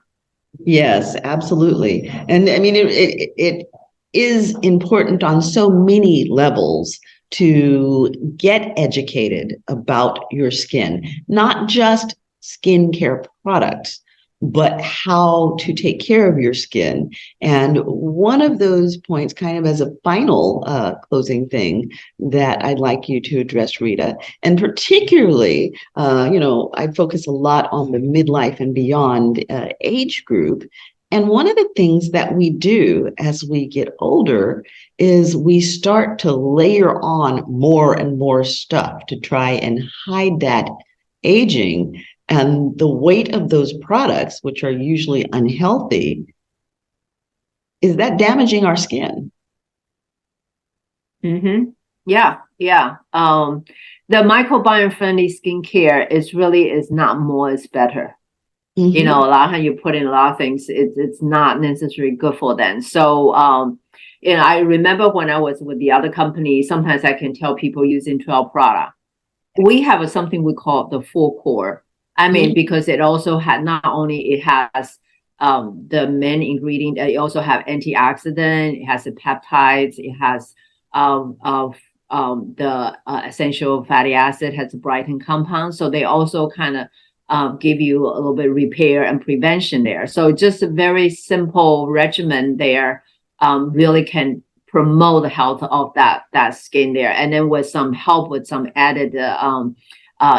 Yes, absolutely. And I mean, it is important on so many levels to get educated about your skin, not just skincare products, but how to take care of your skin. And one of those points, kind of as a final closing thing that I'd like you to address, Rita, and particularly, I focus a lot on the midlife and beyond age group. And one of the things that we do as we get older is we start to layer on more and more stuff to try and hide that aging. And the weight of those products, which are usually unhealthy, is that damaging our skin? Mm-hmm. Yeah. The microbiome-friendly skincare is not more, it's better. Mm-hmm. A lot of times you put in a lot of things, it's not necessarily good for them. So, I remember when I was with the other company, sometimes I can tell people using 12 product. We have something we call the full core. I mean, mm-hmm. because it also not only it has the main ingredient, it also have antioxidant, it has the peptides, it has the essential fatty acid, has a brighten compound. So they also kind of give you a little bit of repair and prevention there. So just a very simple regimen there really can promote the health of that skin there. And then with some help with some added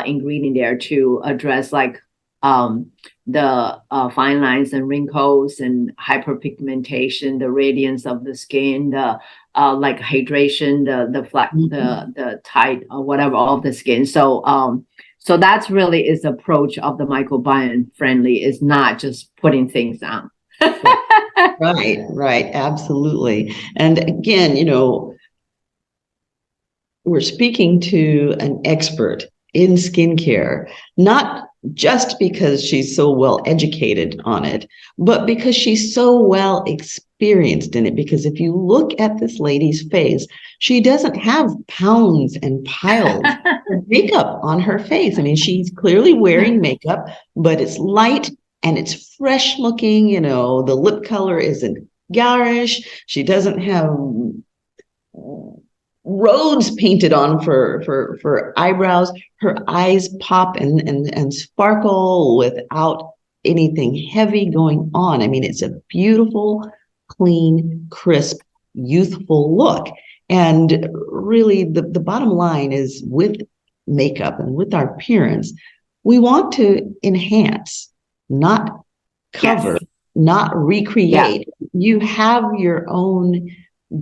ingredient there to address like the fine lines and wrinkles and hyperpigmentation, the radiance of the skin, the like hydration, the flat, mm-hmm. the tight or whatever of the skin. So that's really is the approach of the microbiome friendly, is not just putting things on. Right, absolutely. And again, we're speaking to an expert in skincare, not just because she's so well educated on it, but because she's so well experienced in it. Because if you look at this lady's face, she doesn't have pounds and piles of makeup on her face. I mean, she's clearly wearing makeup, but it's light and it's fresh looking. The lip color isn't garish. She doesn't have roads painted on for eyebrows. Her eyes pop and sparkle without anything heavy going on. I mean, it's a beautiful, clean, crisp, youthful look. And really, the bottom line is, with makeup and with our appearance, we want to enhance, not cover, yes. Not recreate. Yeah. You have your own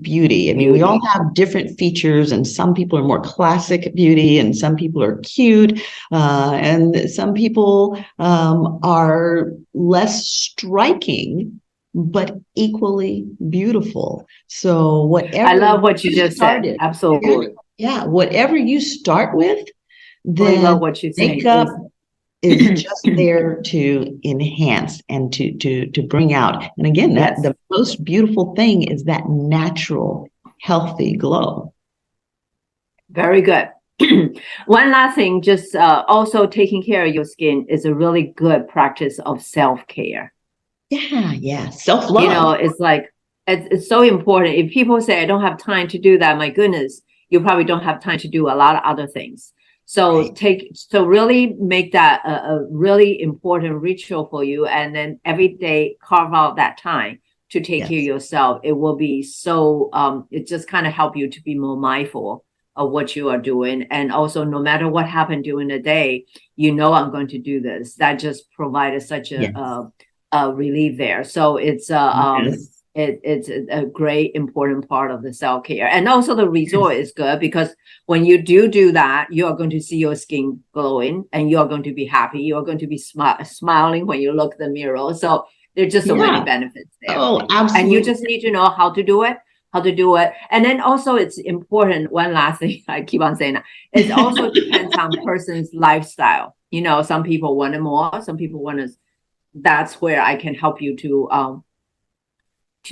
beauty. I mean, we all have different features, and some people are more classic beauty, and some people are cute, and some people are less striking, but equally beautiful. So whatever, I love what you just said. Absolutely. Yeah. Whatever you start with, then I love what you makeup is just there to enhance and to bring out. And again, that the most beautiful thing is that natural, healthy glow. Very good. One last thing, just also taking care of your skin is a really good practice of self-care. Yeah. Self-love. It's like, it's so important. If people say, I don't have time to do that, my goodness, you probably don't have time to do a lot of other things. So really make that a really important ritual for you, and then every day carve out that time to take care of yourself. It will be so it just kind of help you to be more mindful of what you are doing. And also, no matter what happened during the day, I'm going to do this. That just provided such a relief there. So it's it's a great important part of the self-care. And also the result is good, because when you do that, you are going to see your skin glowing, and you are going to be happy. You are going to be smiling when you look in the mirror. So there's just so many benefits there. Oh, absolutely. And you just need to know how to do it. And then also it's important, one last thing I keep on saying, it also depends on person's lifestyle. Some people want it more, some people want it. That's where I can help you to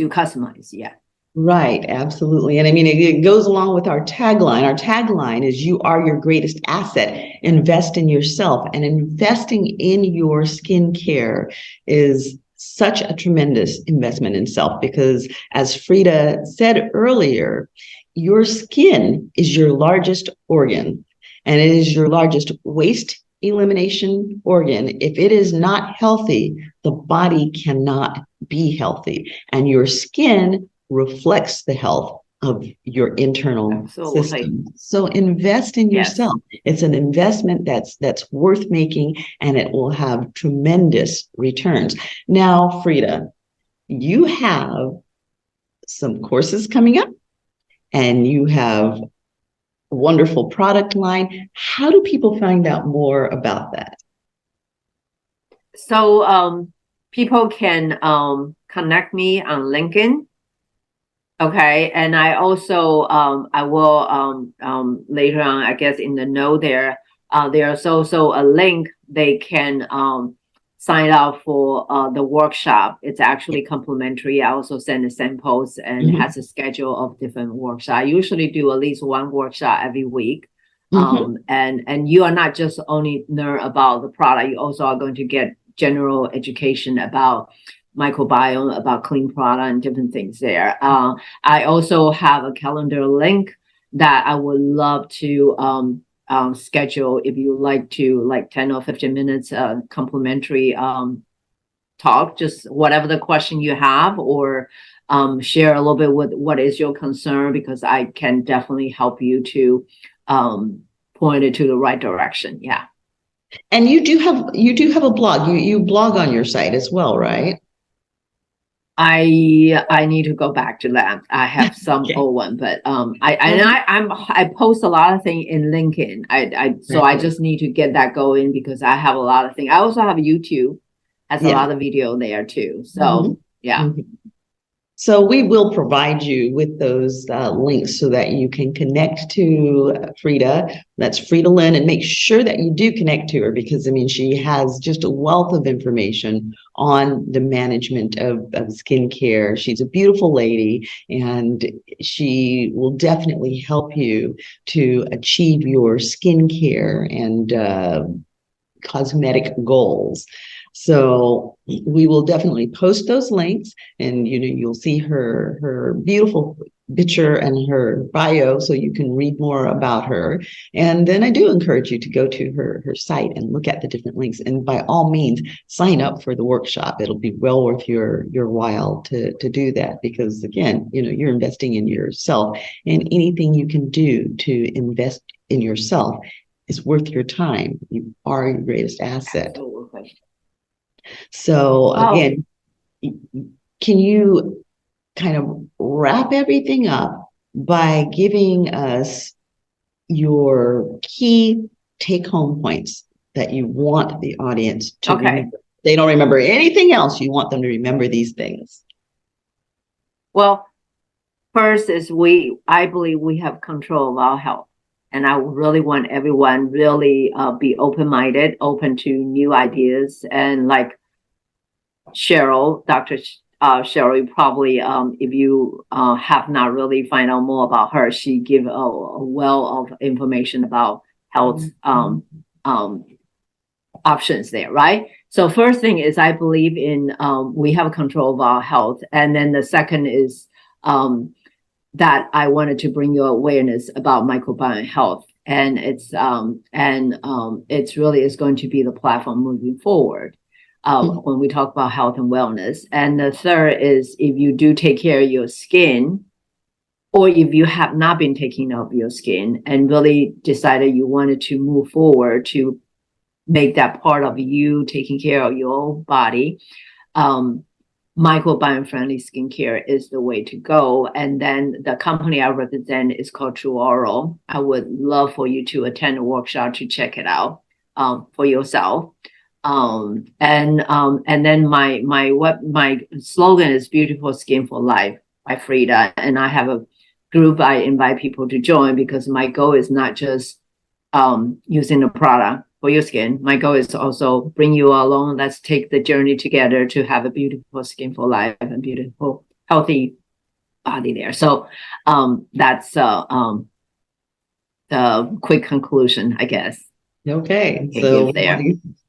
customize. Yeah. Right. Absolutely. And I mean, it goes along with our tagline. Our tagline is, you are your greatest asset. Invest in yourself. And investing in your skincare is such a tremendous investment in self, because as Frieda said earlier, your skin is your largest organ, and it is your largest waste elimination organ, if it is not healthy, the body cannot be healthy. And your skin reflects the health of your internal system. So invest in yourself. It's an investment that's worth making, and it will have tremendous returns. Now, Frieda, you have some courses coming up, and you have a wonderful product line. How do people find out more about that? So people can connect me on LinkedIn. Okay, and I also I will later on, I guess in the note there's also a link they can sign up for the workshop. It's actually complimentary. I also send the samples and has a schedule of different workshops. I usually do at least one workshop every week. And you are not just only learn about the product, you also are going to get general education about microbiome, about clean product and different things there. I also have a calendar link that I would love to schedule if you like to, like 10 or 15 minutes complimentary talk, just whatever the question you have, or share a little bit with what is your concern, because I can definitely help you to point it to the right direction. Yeah. And you do have a blog. You blog on your site as well, right? I need to go back to that. I have some old one, but I post a lot of things in LinkedIn. I just need to get that going, because I have a lot of things. I also have YouTube, has a lot of video there too. So yeah. So we will provide you with those links so that you can connect to Frieda. That's Frieda Lynn, and make sure that you do connect to her, because I mean, she has just a wealth of information on the management of skincare. She's a beautiful lady, and she will definitely help you to achieve your skincare and cosmetic goals. So we will definitely post those links, and you'll see her beautiful picture and her bio, so you can read more about her. And then I do encourage you to go to her site and look at the different links, and by all means sign up for the workshop. It'll be well worth your while to do that, because again, you're investing in yourself, and anything you can do to invest in yourself is worth your time. You are your greatest asset. Absolutely. So again, can you kind of wrap everything up by giving us your key take-home points that you want the audience to remember? They don't remember anything else. You want them to remember these things. Well, first is I believe we have control of our health. And I really want everyone really be open-minded, open to new ideas. And like Cheryl, Dr. Cheryl, you probably, if you have not really find out more about her, she give a well of information about health options there, right? So first thing is, I believe in we have control of our health. And then the second is that I wanted to bring your awareness about microbiome health, and it's really is going to be the platform moving forward when we talk about health and wellness. And the third is, if you do take care of your skin, or if you have not been taking care of your skin and really decided you wanted to move forward to make that part of you taking care of your body, microbiome-friendly skincare is the way to go. And then the company I represent is called True Oral. I would love for you to attend a workshop to check it out for yourself. And then my slogan is Beautiful Skin for Life by Frieda. And I have a group I invite people to join, because my goal is not just using the product for your skin. My goal is to also bring you along. Let's take the journey together to have a beautiful skin for life and beautiful, healthy body there. So that's the quick conclusion, I guess. Okay, so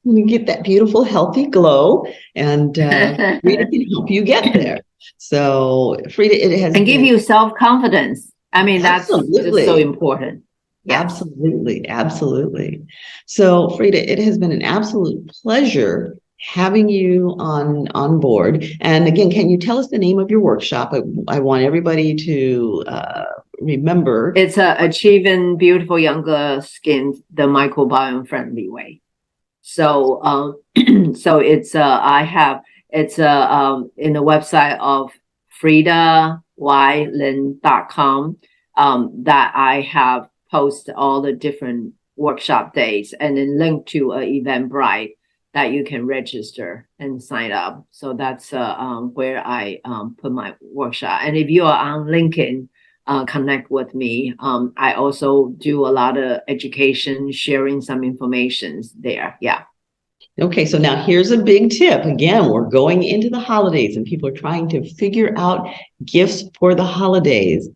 you get that beautiful, healthy glow, and Frieda can help you get there. So Frieda, it has and give you self-confidence. I mean, that's just so important. Absolutely, absolutely. So, Frieda, it has been an absolute pleasure having you on board. And again, can you tell us the name of your workshop? I want everybody to remember. It's Achieving Beautiful Younger Skin the Microbiome-friendly way. So, so it's I have it's in the website of FriedaYlin.com that I have post all the different workshop days and then link to Eventbrite that you can register and sign up. So that's where I put my workshop. And if you are on LinkedIn, connect with me. I also do a lot of education, sharing some information there. Yeah. Okay, so now here's a big tip. Again, we're going into the holidays and people are trying to figure out gifts for the holidays.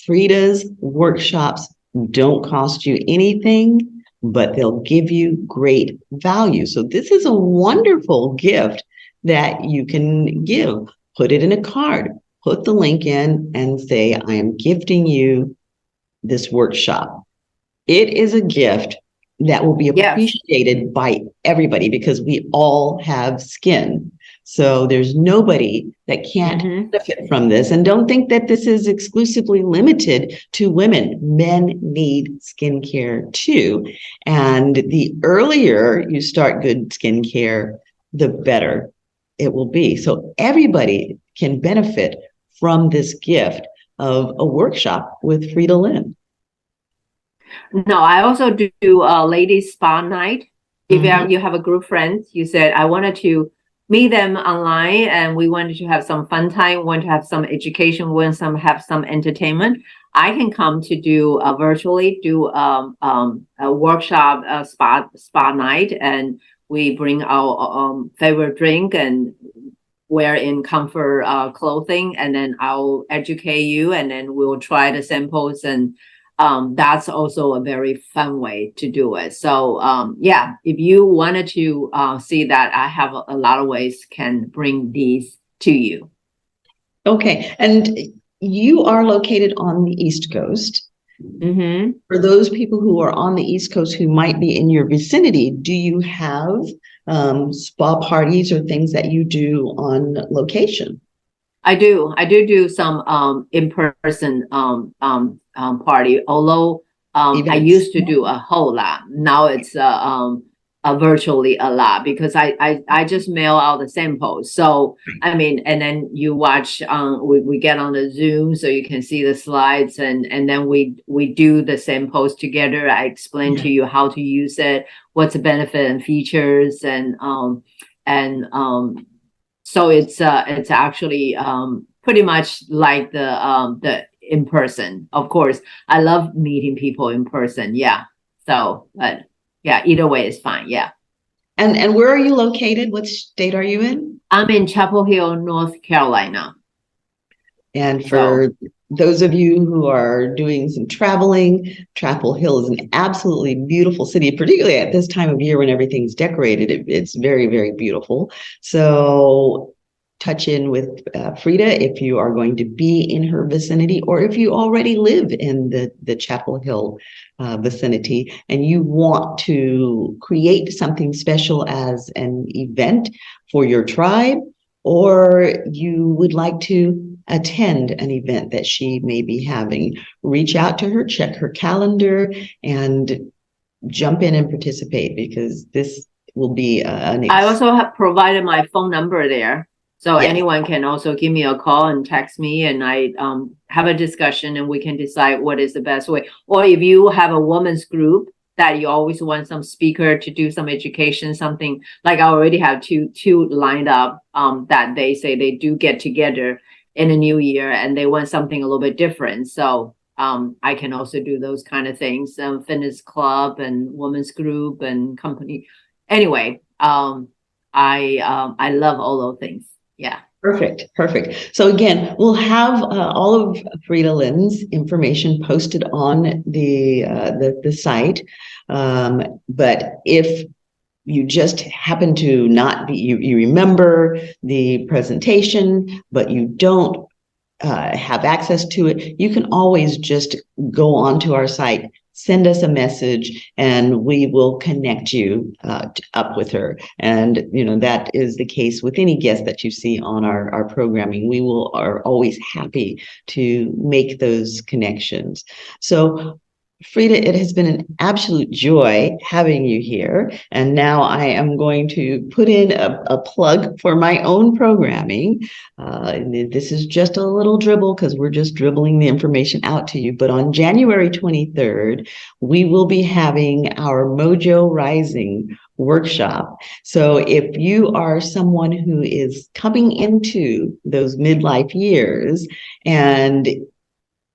Frieda's workshops don't cost you anything, but they'll give you great value. So this is a wonderful gift that you can give. Put it in a card, put the link in and say, I am gifting you this workshop. It is a gift that will be appreciated by everybody because we all have skin. So there's nobody that can't benefit from this. And don't think that this is exclusively limited to women. Men need skincare too. And the earlier you start good skincare, the better it will be. So everybody can benefit from this gift of a workshop with Frieda Lynn. No, I also do a ladies spa night. If you have a group friends, you said I wanted to meet them online and we wanted to have some fun time, want to have some education, want some have some entertainment. I can come to do virtually do a workshop, a spa night, and we bring our favorite drink and wear in comfort clothing, and then I'll educate you, and then we'll try the samples and. That's also a very fun way to do it. So yeah, if you wanted to see that, I have a lot of ways can bring these to you. Okay, and you are located on the East Coast. For those people who are on the East Coast who might be in your vicinity, do you have spa parties or things that you do on location? I do some in-person party, although I used to do a whole lot. Now it's virtually a lot because I just mail out the samples. So I mean, and then you watch we get on the Zoom so you can see the slides, and then we do the samples together. I explain to you how to use it, what's the benefit and features, and so it's actually pretty much like the in person. Of course, I love meeting people in person. Yeah. So, but yeah, either way is fine. Yeah. And where are you located? What state are you in? I'm in Chapel Hill, North Carolina. And for those of you who are doing some traveling, Chapel Hill is an absolutely beautiful city, particularly at this time of year when everything's decorated. It's very, very beautiful. So touch in with Frieda if you are going to be in her vicinity, or if you already live in the Chapel Hill vicinity and you want to create something special as an event for your tribe, or you would like to attend an event that she may be having, reach out to her, check her calendar, and jump in and participate, because this will be I also have provided my phone number there. So anyone can also give me a call and text me, and I have a discussion and we can decide what is the best way. Or if you have a women's group that you always want some speaker to do some education, something like I already have two lined up that they say they do get together in the new year and they want something a little bit different. So I can also do those kind of things, fitness club and women's group and company. Anyway, I love all those things. Yeah. Perfect. So again, we'll have all of Frieda Lynn's information posted on the site. But if you just happen to not be, you remember the presentation, but you don't have access to it, you can always just go onto our site, send us a message and we will connect you up with her. And, that is the case with any guest that you see on our programming. We are always happy to make those connections. So, Frieda, it has been an absolute joy having you here. And now I am going to put in a plug for my own programming. This is just a little dribble because we're just dribbling the information out to you. But on January 23rd, we will be having our Mojo Rising workshop. So if you are someone who is coming into those midlife years and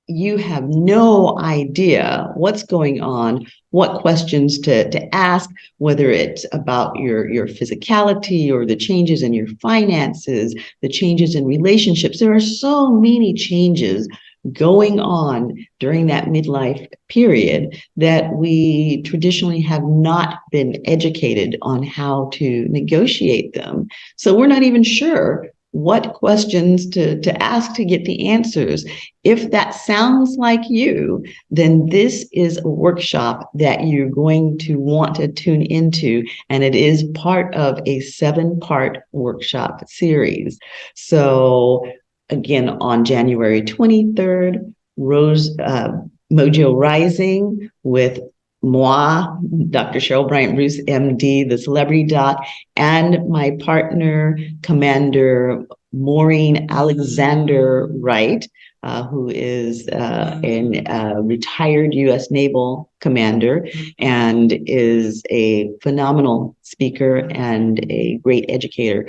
you have no idea what's going on, what questions to ask, whether it's about your physicality or the changes in your finances, the changes in relationships. There are so many changes going on during that midlife period that we traditionally have not been educated on how to negotiate them. So we're not even sure what questions to ask to get the answers. If that sounds like you, then this is a workshop that you're going to want to tune into, and it is part of a 7-part workshop series. So again, on January 23rd, Mojo Rising with moi, Dr. Cheryl BryantBruce, MD, the celebrity doc, and my partner, Commander Maureen Alexander Wright, who is a retired U.S. Naval commander and is a phenomenal speaker and a great educator.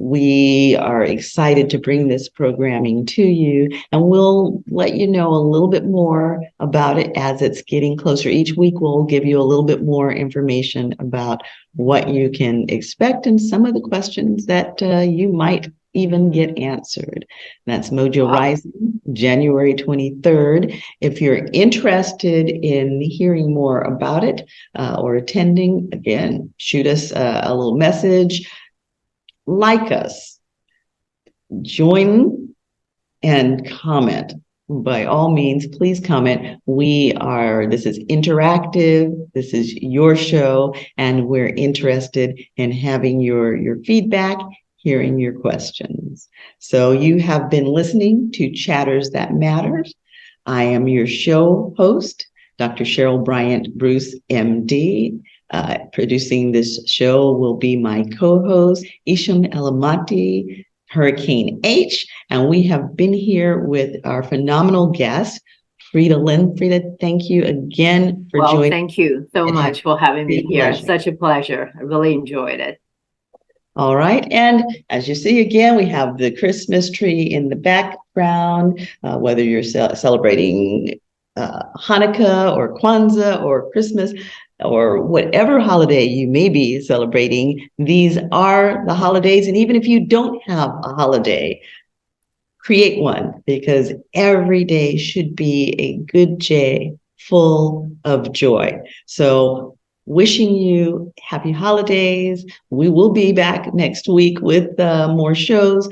We are excited to bring this programming to you, and we'll let you know a little bit more about it as it's getting closer. Each week, we'll give you a little bit more information about what you can expect and some of the questions that you might even get answered. That's Mojo Rising, January 23rd. If you're interested in hearing more about it or attending, again, shoot us a little message. Like us, join and comment. By all means, please comment. This is interactive. This is your show, and we're interested in having your feedback, hearing your questions. So you have been listening to Chatters That Matters. I am your show host, Dr. Cheryl BryantBruce, MD. Producing this show will be my co-host, Isham Elamati, Hurricane H, and we have been here with our phenomenal guest, Frieda Lynn. Frieda, thank you again for joining. Thank you so much for having me here. Such a pleasure. I really enjoyed it. All right. And as you see, again, we have the Christmas tree in the background, whether you're celebrating Hanukkah or Kwanzaa or Christmas, or whatever holiday you may be celebrating, these are the holidays. And even if you don't have a holiday, create one, because every day should be a good day full of joy. So wishing you happy holidays. We will be back next week with more shows.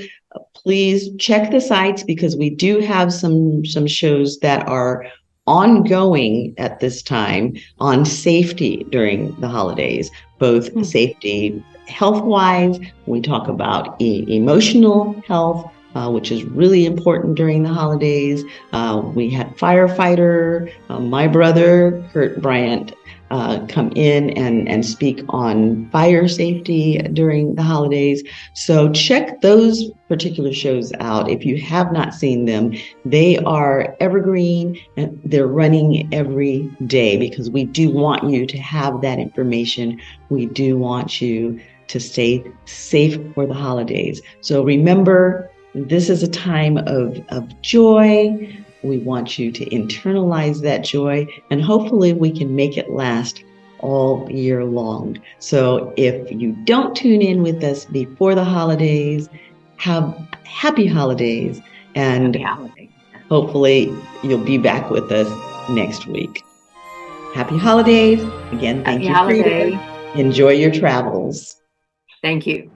Please check the sites, because we do have some shows that are ongoing at this time on safety during the holidays, both safety health-wise. We talk about emotional health, which is really important during the holidays. We had firefighter, my brother, Kurt Bryant, come in and speak on fire safety during the holidays. So check those particular shows out. If you have not seen them, they are evergreen and they're running every day, because we do want you to have that information. We do want you to stay safe for the holidays. So remember, this is a time of joy. We want you to internalize that joy, and hopefully we can make it last all year long. So if you don't tune in with us before the holidays, have happy holidays, and hopefully you'll be back with us next week. Happy holidays. Again, thank you, Frieda. Enjoy your travels. Thank you.